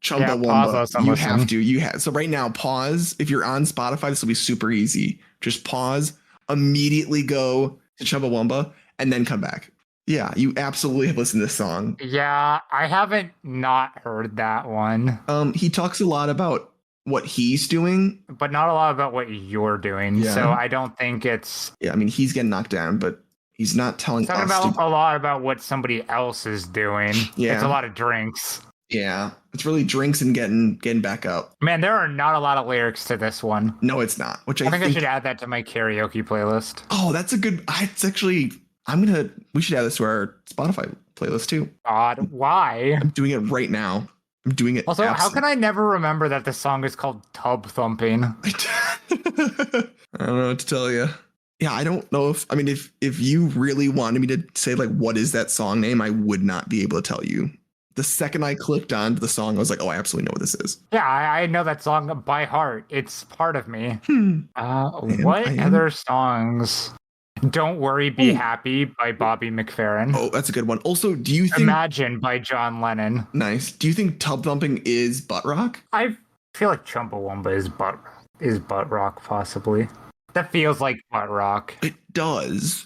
Chumbawamba. pause us and You listen. have to. You have. So right now, pause. If you're on Spotify, this will be super easy. Just pause. Immediately go to Chumbawamba and then come back. Yeah, you absolutely have listened to this song. Yeah, I haven't not heard that one, He talks a lot about what he's doing. but not a lot about what you're doing. Yeah. So I don't think it's Yeah, I mean, he's getting knocked down, but he's not telling talking us about to. a lot about what somebody else is doing. Yeah. It's a lot of drinks. Yeah, it's really drinks and getting back up. Man, there are not a lot of lyrics to this one. No, it's not. Which I think I should add that to my karaoke playlist. Oh, that's a good. It's actually. We should add this to our Spotify playlist too. God, why? I'm doing it right now. I'm doing it. Also, how can I never remember that the song is called Tub Thumping? I don't know what to tell you. Yeah, I don't know if. I mean, if you really wanted me to say like what is that song name, I would not be able to tell you. The second I clicked onto the song, I was like, oh, I absolutely know what this is. Yeah, I know that song by heart. It's part of me. What I am. other songs? Don't Worry, Be Happy by Bobby McFerrin. Oh, that's a good one. Also, do you think Imagine by John Lennon. nice? Do you think Tub Thumping is butt rock? I feel like Chumbawamba is butt rock, possibly. That feels like butt rock. It does.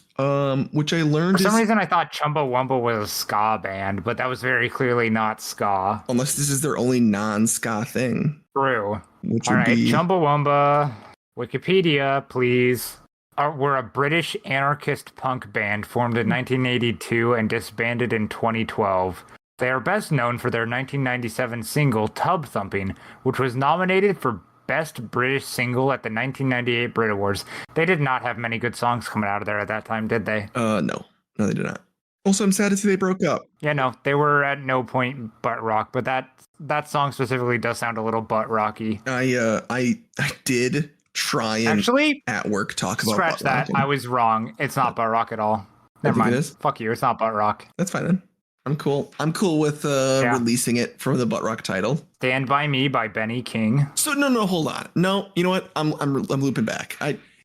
Which I learned For some is reason, I thought Chumbawamba was a ska band, but that was very clearly not ska. unless this is their only non-ska thing, True. which All would right, be Chumbawamba, Wikipedia, please. We're a British anarchist punk band formed in 1982 and disbanded in 2012. They are best known for their 1997 single Tub Thumping, which was nominated for Best British Single at the 1998 Brit Awards. They did not have many good songs coming out of there at that time, did they? no, they did not. Also, I'm sad to see they broke up. Yeah, no, they were at no point butt rock, but that song specifically does sound a little butt rocky. I did try and Actually, at work talk about scratch butt that. I rocking. was wrong. It's not butt rock at all. I Never think it mind. is. Fuck you. It's not butt rock. That's fine then. I'm cool. I'm cool with Yeah. releasing it from the butt rock title. Stand by Me by Benny King. So no, hold on. No, you know what? I'm looping back.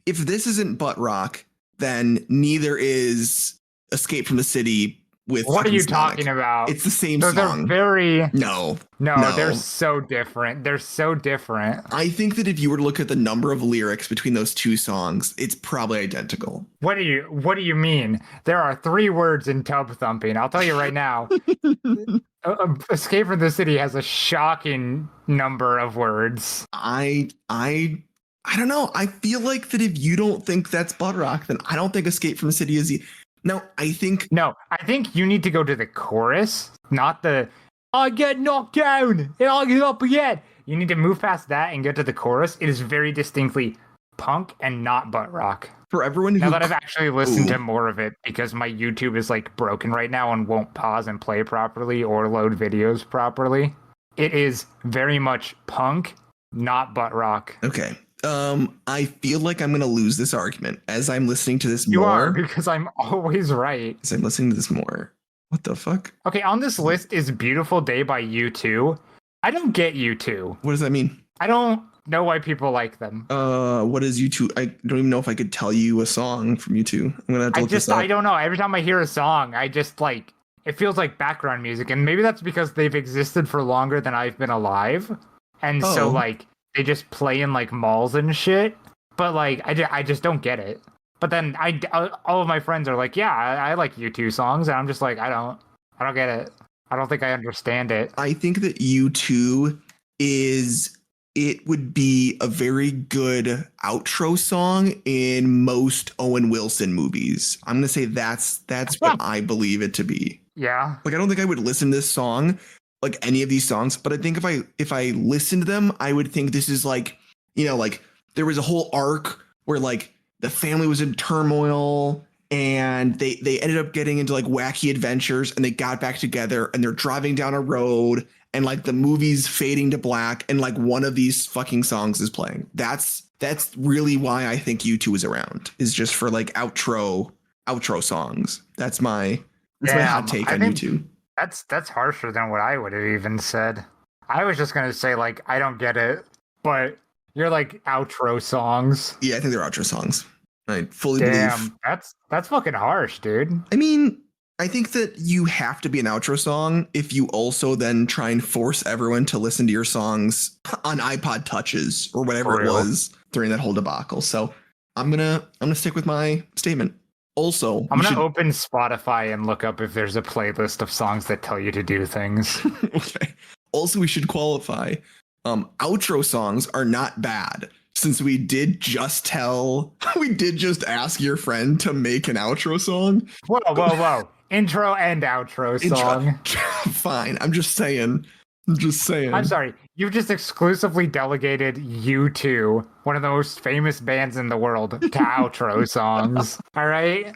If this isn't butt rock, then neither is Escape from the City with What are fucking you Sonic. talking about? It's the same Those song. are very No, they're so different. They're so different. I think that if you were to look at the number of lyrics between those two songs, it's probably identical. What do you mean? There are 3 words in Tub Thumping. I'll tell you right now. Escape from the City has a shocking number of words. I don't know. I feel like that if you don't think that's butt rock, then I don't think Escape from the City is. Now, I think No, I think you need to go to the chorus, not the I get knocked down and I'll get up again. You need to move past that and get to the chorus. It is very distinctly punk and not butt rock. for everyone who Now that I've actually listened to more of it, because my YouTube is like broken right now and won't pause and play properly or load videos properly, it is very much punk, not butt rock. Okay. I feel like I'm gonna lose this argument as I'm listening to this You more. are, because I'm always right. As I'm listening to this more. What the fuck? Okay, on this list is Beautiful Day by U2. I don't get U2. What does that mean? I don't know why people like them. What is U2? I don't even know if I could tell you a song from U2. I'm gonna have to look this up. I don't know. Every time I hear a song, I just like it feels like background music, and maybe that's because they've existed for longer than I've been alive, and so Oh. like they just play in like malls and shit. But like I just don't get it. But then all of my friends are like, yeah, I like U2 songs, and I'm just like, I don't get it. I don't think I understand it. I think that U2 it would be a very good outro song in most Owen Wilson movies. I'm gonna say that's what I believe it to be. Yeah. Like, I don't think I would listen to this song, like any of these songs, but I think if I listened to them, I would think this is like, like there was a whole arc where like the family was in turmoil and they ended up getting into like wacky adventures and they got back together and they're driving down a road and like the movie's fading to black and like one of these fucking songs is playing. That's really why I think U2 is around, is just for like outro songs. That's my hot take on U2. That's harsher than what I would have even said. I was just gonna say like I don't get it, but you're like outro songs. Yeah, I think they're outro songs. I fully believe. That's fucking harsh, dude. I mean, I think that you have to be an outro song if you also then try and force everyone to listen to your songs on iPod touches or whatever it was during that whole debacle. So I'm gonna stick with my statement. Also, I'm gonna open Spotify and look up if there's a playlist of songs that tell you to do things. Okay. Also, we should qualify. Outro songs are not bad, since we did just ask your friend to make an outro song. Whoa. Intro and outro song. Fine. I'm just saying. I'm sorry. You just exclusively delegated U2, one of the most famous bands in the world, to outro songs. All right.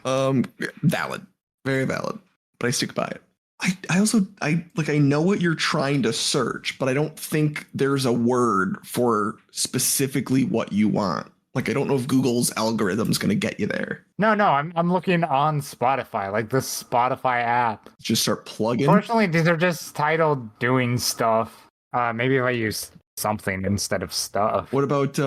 Valid. Very valid. But I stick by it. I know what you're trying to search, but I don't think there's a word for specifically what you want. Like, I don't know if Google's algorithm's going to get you there. No, I'm looking on Spotify, like the Spotify app. Just start plugging. Fortunately, these are just titled doing stuff. Maybe if I use something instead of stuff. What about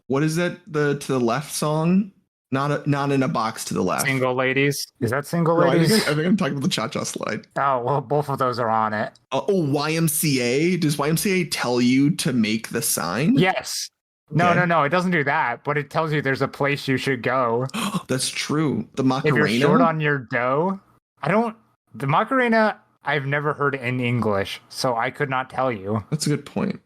what is that? The to the left song? Not in a box to the left. Single Ladies. Is that Single No, Ladies? I think I'm talking about the Cha Cha Slide. Oh, well, both of those are on it. YMCA. Does YMCA tell you to make the sign? Yes. Okay. No, it doesn't do that, but it tells you there's a place you should go. That's true. The If Macarena. you're short on your dough, the Macarena, I've never heard in English, so I could not tell you. That's a good point.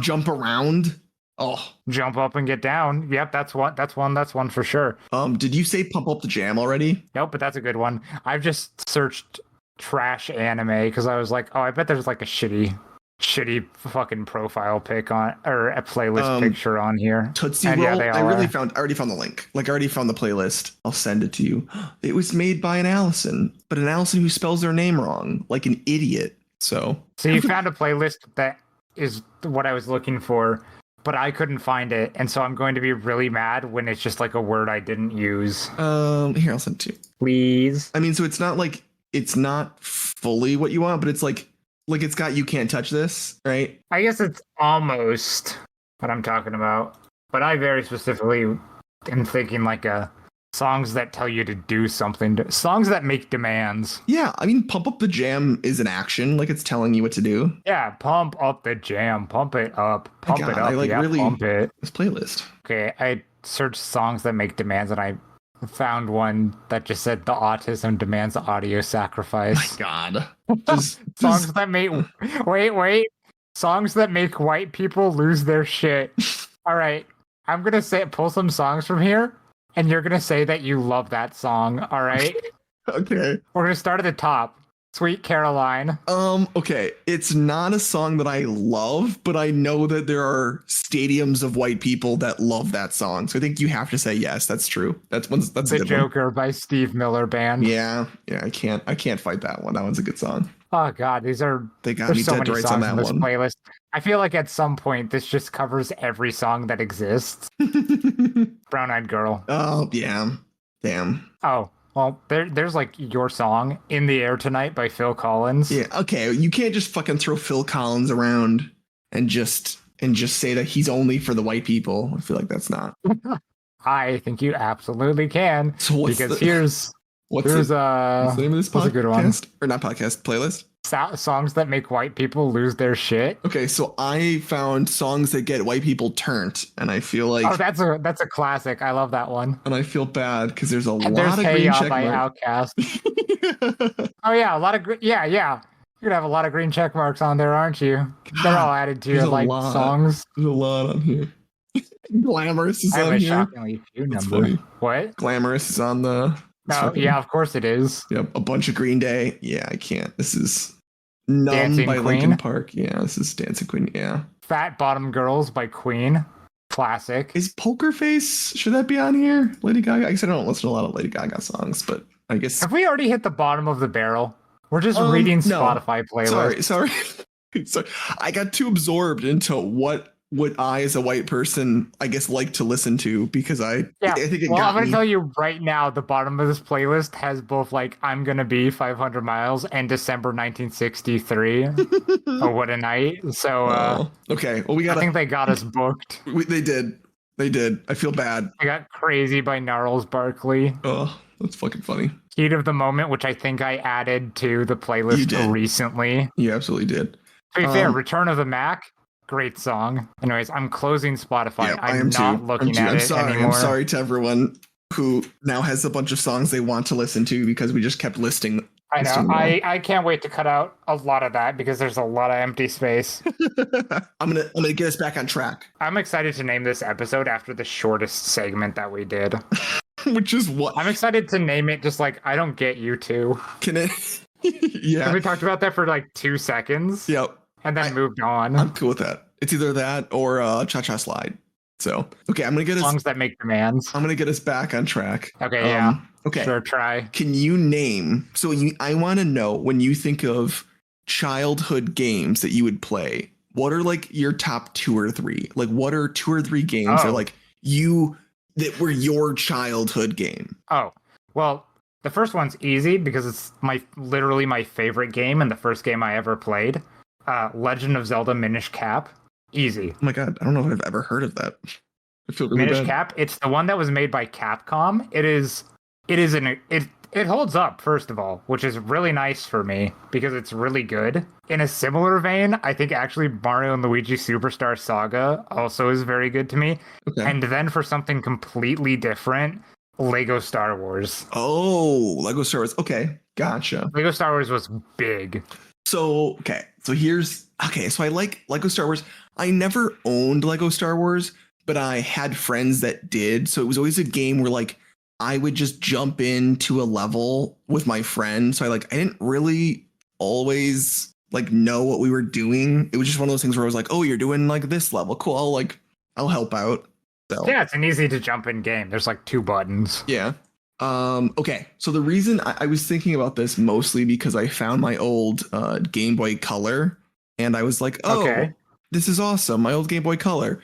Jump around. Oh, Jump up and get down. Yep, that's one for sure. Did you say Pump Up the Jam already? Nope, but that's a good one. I've just searched trash anime because I was like, oh, I bet there's like a shitty shitty fucking profile pic on or a playlist picture on here. Tootsie And Roll. yeah, they I all already are. found the link. Like I already found the playlist. I'll send it to you. It was made by an Allison, but an Allison who spells their name wrong, like an idiot. So You found a playlist that is what I was looking for, but I couldn't find it, and so I'm going to be really mad when it's just like a word I didn't use. Here I'll send it to you. Please. I mean, so it's not fully what you want, but it's like it's got "You Can't Touch This," right? I guess it's almost what I'm talking about, but I very specifically am thinking like songs that tell you to do something, songs that make demands. Yeah, I mean, "Pump Up the Jam" is an action, like it's telling you what to do. Yeah, pump up the jam, pump it up, pump it up. Yeah, really pump it. this playlist. Okay, I searched songs that make demands, and I found one that just said the autism demands audio sacrifice. My God, Songs that make wait, songs that make white people lose their shit. All right, I'm gonna pull some songs from here, and you're gonna say that you love that song. All right. Okay. We're gonna start at the top. Sweet Caroline. Okay. It's not a song that I love, but I know that there are stadiums of white people that love that song. So I think you have to say yes. That's true. That's The a good Joker by Steve Miller Band. one. Yeah. I can't fight that one. That one's a good song. Oh God, They got there's me so dead many rights songs on that in this one. playlist. I feel like at some point this just covers every song that exists. Brown Eyed Girl. Oh yeah. Damn. Oh. Well, there's like your song, In the Air Tonight by Phil Collins. Yeah. Okay. You can't just fucking throw Phil Collins around and just say that he's only for the white people. I feel like that's not. I think you absolutely can. So what's because the, here's what's the name of this what's a good one? podcast? Or not podcast, playlist? Songs that make white people lose their shit. Okay, so I found songs that get white people turned, and I feel like that's a classic. I love that one. and I feel bad because there's a And lot of Hey green Ya check by marks. Outkast. Oh yeah, a lot of yeah. You're gonna have a lot of green check marks on there, aren't you? They're all added to your like songs. There's a lot on here. Glamorous is I have on a here. shockingly few That's number. funny. What? Glamorous is on the. No, yeah, of course it is. Yep, a bunch of Green Day. Yeah, I can't. This is Numb Dancing by Queen. Linkin Park. Yeah, this is Dancing Queen. Yeah. Fat Bottom Girls by Queen. Classic. Is Poker Face, should that be on here? Lady Gaga? I guess I don't listen to a lot of Lady Gaga songs, but I guess. Have we already hit the bottom of the barrel? We're just reading no. Spotify playlists. Sorry. Sorry. I got too absorbed into what I, as a white person, I guess like to listen to because I think it well, got I'm gonna me. tell you right now, the bottom of this playlist has both like "I'm Gonna Be 500 Miles" and December 1963. Oh, what a night! So, okay. Well, I think they got us booked. They did. I feel bad. I got "Crazy" by Gnarls Barkley. Oh, that's fucking funny. "Heat of the Moment," which I think I added to the playlist recently. You absolutely did. To be fair, "Return of the Mac." Great song. Anyways, I'm closing Spotify. Yeah, I'm not looking at it anymore. I'm sorry to everyone who now has a bunch of songs they want to listen to because we just kept listing. I know. I can't wait to cut out a lot of that because there's a lot of empty space. I'm gonna get us back on track. I'm excited to name this episode after the shortest segment that we did. Which is what? I'm excited to name it just like I don't get you two. Can it? Yeah. We talked about that for like 2 seconds. Yep. And then moved on. I'm cool with that. It's either that or Cha-Cha Slide. So, okay, I'm going to get songs that make demands. I'm going to get us back on track. Okay, yeah. Okay. Sure, try. Can you name, I want to know when you think of childhood games that you would play, what are like your top 2 or 3? Like what are 2 or 3 games that like that were your childhood game? Oh, well, the first one's easy because it's literally my favorite game and the first game I ever played. Legend of Zelda Minish Cap. Easy. Oh my god, I don't know if I've ever heard of that. I feel really Minish bad. Cap. It's the one that was made by Capcom. It holds up, first of all, which is really nice for me because it's really good. In a similar vein, I think actually Mario and Luigi Superstar Saga also is very good to me. Okay. And then for something completely different, Lego Star Wars. Oh, Lego Star Wars. Okay, gotcha. Lego Star Wars was big. So I like Lego Star Wars. I never owned Lego Star Wars, but I had friends that did. So it was always a game where like I would just jump into a level with my friend. So I didn't really always like know what we were doing. It was just one of those things where I was like, oh, you're doing like this level. Cool. I'll help out. So Yeah, it's an easy to jump in game. There's like 2 buttons. yeah. Okay. So the reason I was thinking about this mostly because I found my old Game Boy Color and I was like, oh, Okay. this is awesome. My old Game Boy Color.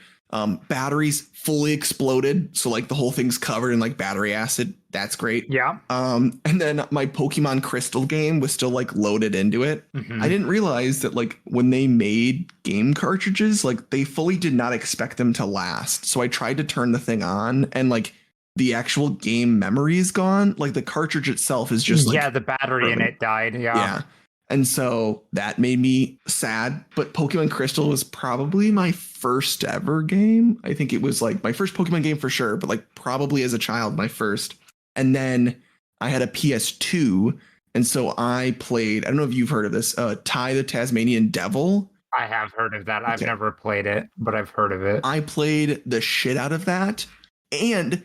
Batteries fully exploded. So like the whole thing's covered in like battery acid. That's great. Yeah. And then my Pokemon Crystal game was still like loaded into it. Mhm. I didn't realize that like when they made game cartridges, like they fully did not expect them to last. So I tried to turn the thing on and like the actual game memory is gone. Like the cartridge itself is just like, yeah, the battery in it died. yeah. And so that made me sad. But Pokemon Crystal was probably my first ever game. I think it was like my first Pokemon game for sure, but like probably as a child, my first. And then I had a PS2. And so I played, I don't know if you've heard of this, Ty the Tasmanian Devil. I have heard of that. I've Okay. never played it, but I've heard of it. I played the shit out of that. And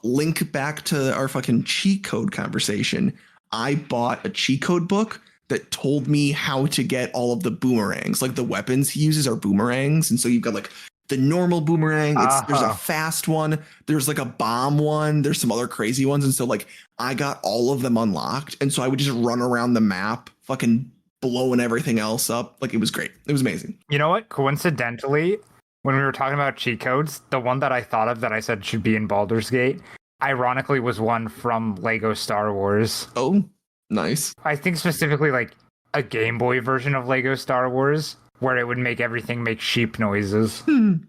link back to our fucking cheat code conversation. I bought a cheat code book that told me how to get all of the boomerangs. Like the weapons he uses are boomerangs. And so you've got like the normal boomerang. There's a fast one. There's like a bomb one. There's some other crazy ones. And so like I got all of them unlocked. And so I would just run around the map fucking blowing everything else up. Like it was great. It was amazing. You know what? Coincidentally, when we were talking about cheat codes, the one that I thought of that I said should be in Baldur's Gate, ironically was one from Lego Star Wars. Oh, nice. I think specifically like a Game Boy version of Lego Star Wars, where it would make everything make sheep noises.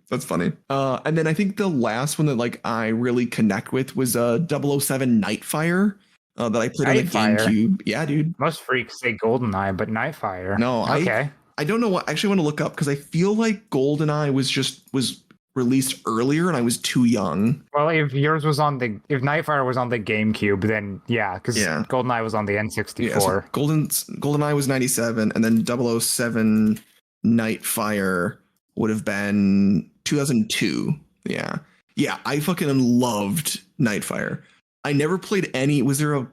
That's funny. And then I think the last one that like I really connect with was 007 Nightfire that I played on the Nightfire? GameCube. Yeah, dude. Most freaks say GoldenEye, but Nightfire. No, okay. I don't know what. Actually, I want to look up because I feel like GoldenEye was released earlier and I was too young. Well, if Nightfire was on the GameCube, then yeah, because GoldenEye was on the N64. Yeah, so GoldenEye was 97, and then 007 Nightfire would have been 2002. Yeah. Yeah, I fucking loved Nightfire. I never played any. Was there a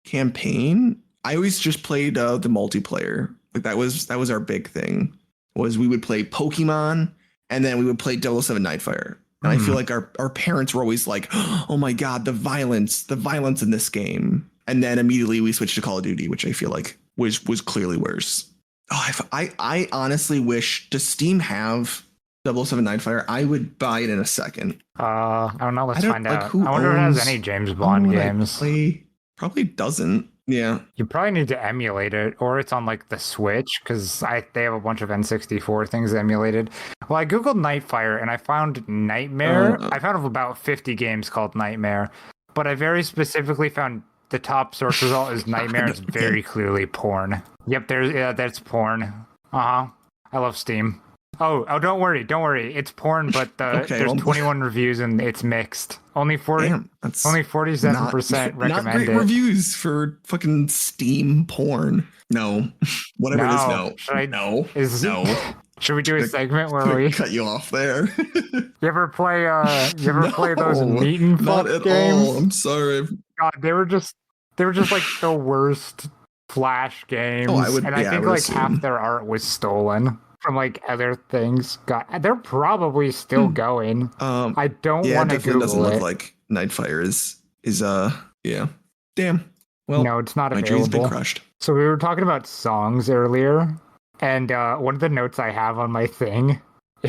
campaign? I always just played the multiplayer. Like that was our big thing. Was we would play Pokemon and then we would play 007 Nightfire. And I feel like our parents were always like, "Oh my god, the violence in this game." And then immediately we switched to Call of Duty, which I feel like was clearly worse. Oh, I honestly wish, does Steam have 007 Nightfire? I would buy it in a second. I don't know. Let's find out. Who I wonder if it has owns- any James Bond games. Probably doesn't. Yeah. You probably need to emulate it, or it's on like the Switch, because they have a bunch of N64 things emulated. Well, I googled Nightfire and I found Nightmare. I found about 50 games called Nightmare, but I very specifically found the top search result is Nightmare. It's very clearly porn. Yep, that's porn. I love Steam. Oh, don't worry. It's porn, but there's 21 reviews and it's mixed. Only 47% recommended. Not great reviews for fucking Steam porn. No, whatever it is. No, no. Should we do a segment where we cut you off there? You ever play those meat and fuck not at games? all. I'm sorry. God, they were just like the worst Flash games. I think like half their art was stolen from like other things. God, they're probably still going. I don't want to Google doesn't it. look like Nightfire is yeah. Damn. Well, no, it's not my available. dream's been crushed. So we were talking about songs earlier, and one of the notes I have on my thing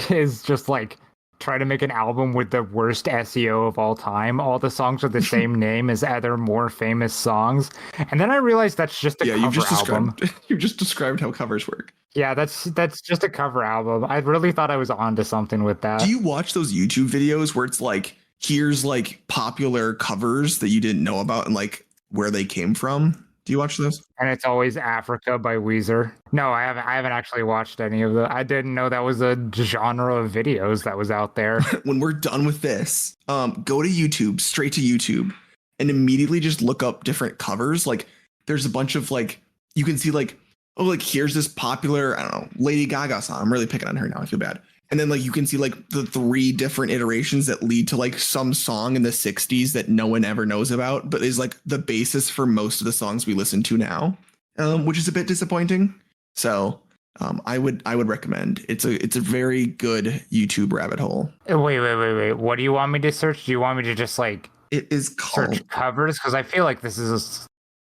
is just like try to make an album with the worst SEO of all time. All the songs are the same name as other more famous songs, and then I realized that's just a cover album. You've just described how covers work. Yeah, that's just a cover album. I really thought I was onto something with that. Do you watch those YouTube videos where it's like, here's like popular covers that you didn't know about and like where they came from? Do you watch those? And it's always Africa by Weezer. No, I haven't actually watched any of them. I didn't know that was a genre of videos that was out there. When we're done with this, go to YouTube, straight to YouTube, and immediately just look up different covers. Like there's a bunch of like, you can see like, oh, like here's this popular, I don't know, Lady Gaga song. I'm really picking on her now. I feel bad. And then like you can see like the 3 different iterations that lead to like some song in the 60s that no one ever knows about, but is like the basis for most of the songs we listen to now, which is a bit disappointing. So I would recommend. It's a very good YouTube rabbit hole. Wait. What do you want me to search? Do you want me to just like It is called search covers? Because I feel like this is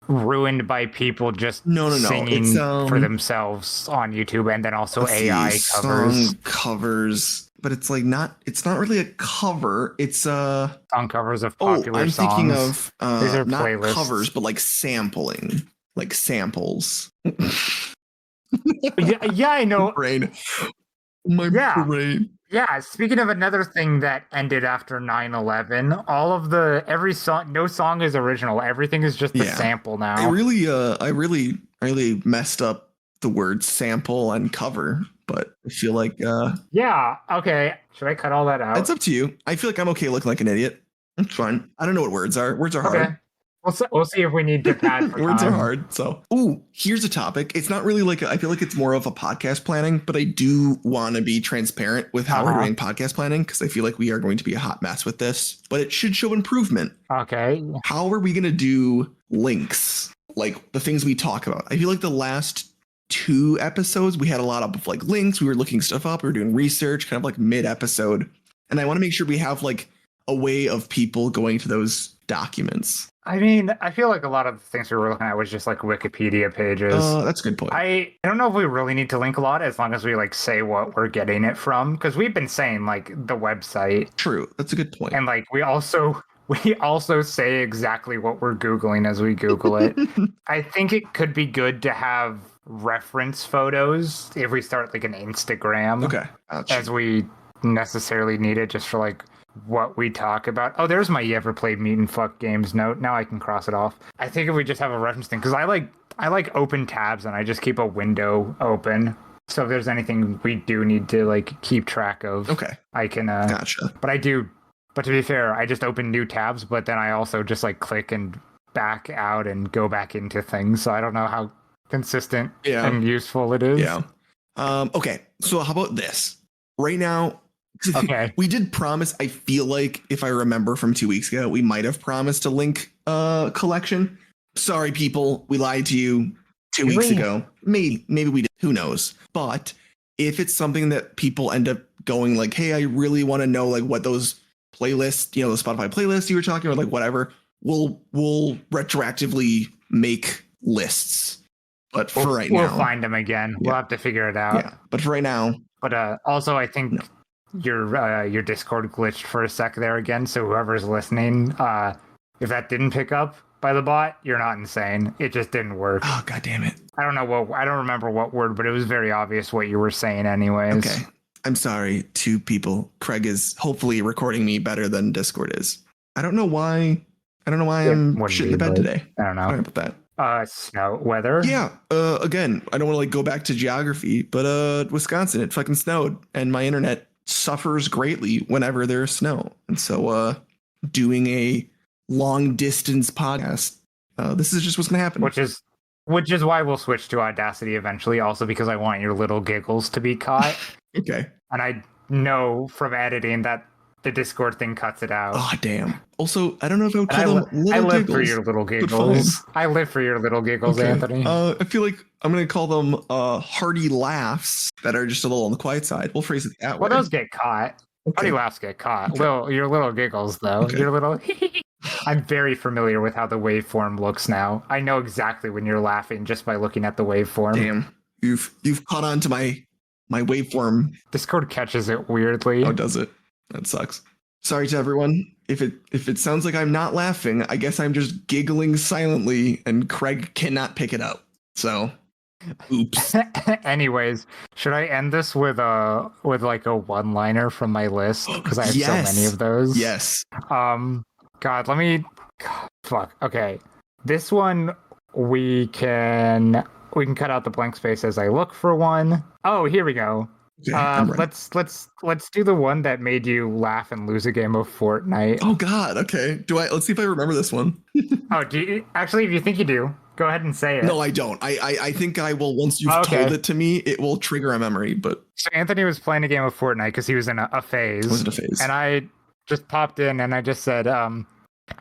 ruined by people just no. singing It's for themselves on YouTube, and then also let's see, AI covers. song covers, but it's like it's not really a cover. It's Song covers of popular I'm songs. thinking of These are not playlists. covers, but like sampling, like samples. yeah, I know. Brain. My brain. Yeah, speaking of another thing that ended after 9/11, every song, no song is original. Everything is just a sample now. I really messed up the word sample and cover, but I feel like yeah, okay. Should I cut all that out? it's up to you. I feel like I'm okay looking like an idiot. It's fine. I don't know what words are. Words are Okay. hard. We'll see if we need to pad for Words time. are hard. So, here's a topic. It's not really like I feel like it's more of a podcast planning, but I do want to be transparent with how we're doing podcast planning because I feel like we are going to be a hot mess with this, but it should show improvement. Okay. How are we going to do links? Like the things we talk about. I feel like the last 2 episodes, we had a lot of like links. We were looking stuff up. We were doing research kind of like mid episode. And I want to make sure we have like a way of people going to those documents. I mean, I feel like a lot of the things we were looking at was just like Wikipedia pages. That's a good point. I don't know if we really need to link a lot as long as we like say what we're getting it from, because we've been saying like the website. True. That's a good point. And like we also say exactly what we're Googling as we Google it. I think it could be good to have reference photos if we start like an Instagram. Okay. As we necessarily need it just for like what we talk about. Oh, there's my "You ever played Meat and Fuck Games" note. Now I can cross it off. I think if we just have a reference thing, because I like open tabs and I just keep a window open. So if there's anything we do need to like keep track of, okay, I can. Gotcha. But to be fair, I just open new tabs, but then I also just like click and back out and go back into things. So I don't know how consistent and useful it is. Yeah. Okay. So how about this? Right now. Okay. We did promise, I feel like if I remember from 2 weeks ago, we might have promised a link collection. Sorry, people, we lied to you 2 weeks ago. Maybe we did, who knows? But if it's something that people end up going like, hey, I really want to know like what those playlists, the Spotify playlists you were talking about, like whatever, we'll retroactively make lists. But for right now, we'll find them again. We'll have to figure it out. Yeah. But for right now. But also, I think your Discord glitched for a sec there again. So whoever's listening, if that didn't pick up by the bot, you're not insane. It just didn't work. Oh, God damn it. I don't remember what word, but it was very obvious what you were saying anyways. Okay. I'm sorry to people. Craig is hopefully recording me better than Discord is. I don't know why I'm shit in the bed today. I don't know. Sorry about that. Snow weather. Yeah. Again, I don't want to like go back to geography, but Wisconsin, it fucking snowed and my internet suffers greatly whenever there's snow. And so doing a long distance podcast, this is just what's gonna happen. Which is why we'll switch to Audacity eventually, also because I want your little giggles to be caught. Okay. And I know from editing that the Discord thing cuts it out. Oh, damn. Also, I don't know if I would call them little I live giggles, for your little giggles. I live for your little giggles, okay. Anthony. I feel like I'm going to call them hearty laughs that are just a little on the quiet side. We'll phrase it that way. Well, those get caught. Okay. Hearty laughs get caught. Okay. Your little giggles, though. Okay. Your little... I'm very familiar with how the waveform looks now. I know exactly when you're laughing just by looking at the waveform. Damn. You've caught on to my waveform. Discord catches it weirdly. Oh, does it? That sucks. Sorry to everyone. If it sounds like I'm not laughing, I guess I'm just giggling silently and Craig cannot pick it up. So, oops. Anyways, should I end this with like a one-liner from my list? Because I have so many of those. Yes. God, fuck. Okay. This one we can cut out the blank space as I look for one. Oh, here we go. Okay, let's do the one that made you laugh and lose a game of Fortnite. Oh God, okay. Let's see if I remember this one. Oh, do you actually? If you think you do, go ahead and say it. No, I don't. I think I will. Once you've told it to me, it will trigger a memory. But so Anthony was playing a game of Fortnite because he was in a phase. Was it a phase? And I just popped in and I just said,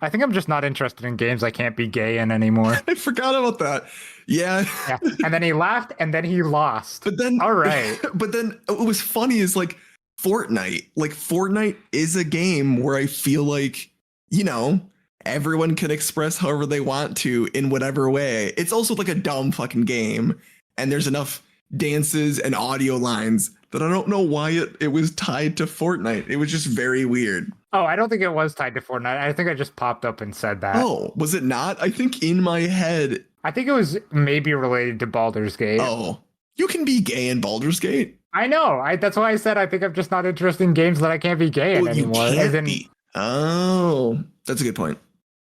I think I'm just not interested in games I can't be gay in anymore. I forgot about that. Yeah. Yeah. And then he laughed and then he lost. But then, All right. but then what was funny is like Fortnite. Like Fortnite is a game where I feel like, you know, everyone can express however they want to in whatever way. It's also like a dumb fucking game. And there's enough dances and audio lines that I don't know why it was tied to Fortnite. It was just very weird. Oh, I don't think it was tied to Fortnite. I think I just popped up and said that. Oh, was it not? I think in my head. I think it was maybe related to Baldur's Gate. Oh, you can be gay in Baldur's Gate. I know. That's why I said I think I'm just not interested in games that I can't be gay in anymore. You can't be. Oh, that's a good point.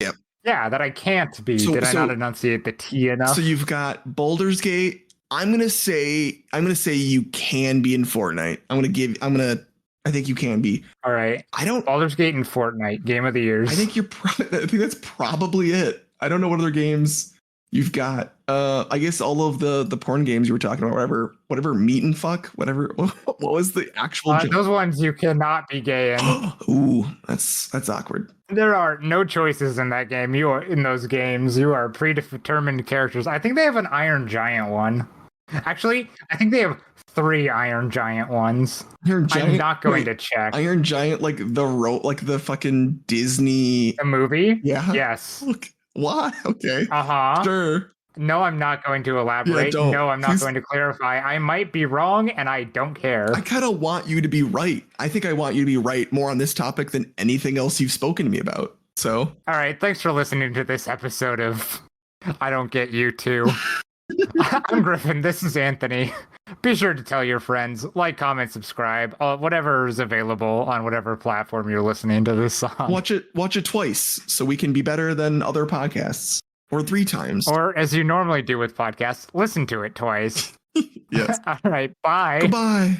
Yep. Yeah, that I can't be. Did I not enunciate the T enough? So you've got Baldur's Gate. I'm gonna say you can be in Fortnite. I think you can be. All right. Baldur's Gate and Fortnite, game of the years. I think I think that's probably it. I don't know what other games you've got. I guess all of the porn games you were talking about, whatever meat and fuck, whatever. What was the actual? Those ones you cannot be gay in. Ooh, that's awkward. There are no choices in that game. You are in those games. You are predetermined characters. I think they have an Iron Giant one. Actually, I think they have 3 Iron Giant ones. I'm not going to check. Iron Giant, like the fucking Disney. The movie? Yeah. Yes. Look, why? Okay. Uh-huh. Sure. No, I'm not going to elaborate. Yeah, no, I'm not going to clarify. I might be wrong, and I don't care. I kind of want you to be right. I think I want you to be right more on this topic than anything else you've spoken to me about. So. All right. Thanks for listening to this episode of I Don't Get You Too. I'm Griffin. This is Anthony. Be sure to tell your friends, like, comment, subscribe, whatever is available on whatever platform you're listening to this on. Watch it twice so we can be better than other podcasts, or 3 times. Or as you normally do with podcasts, listen to it twice. Yes. All right. Bye. Goodbye.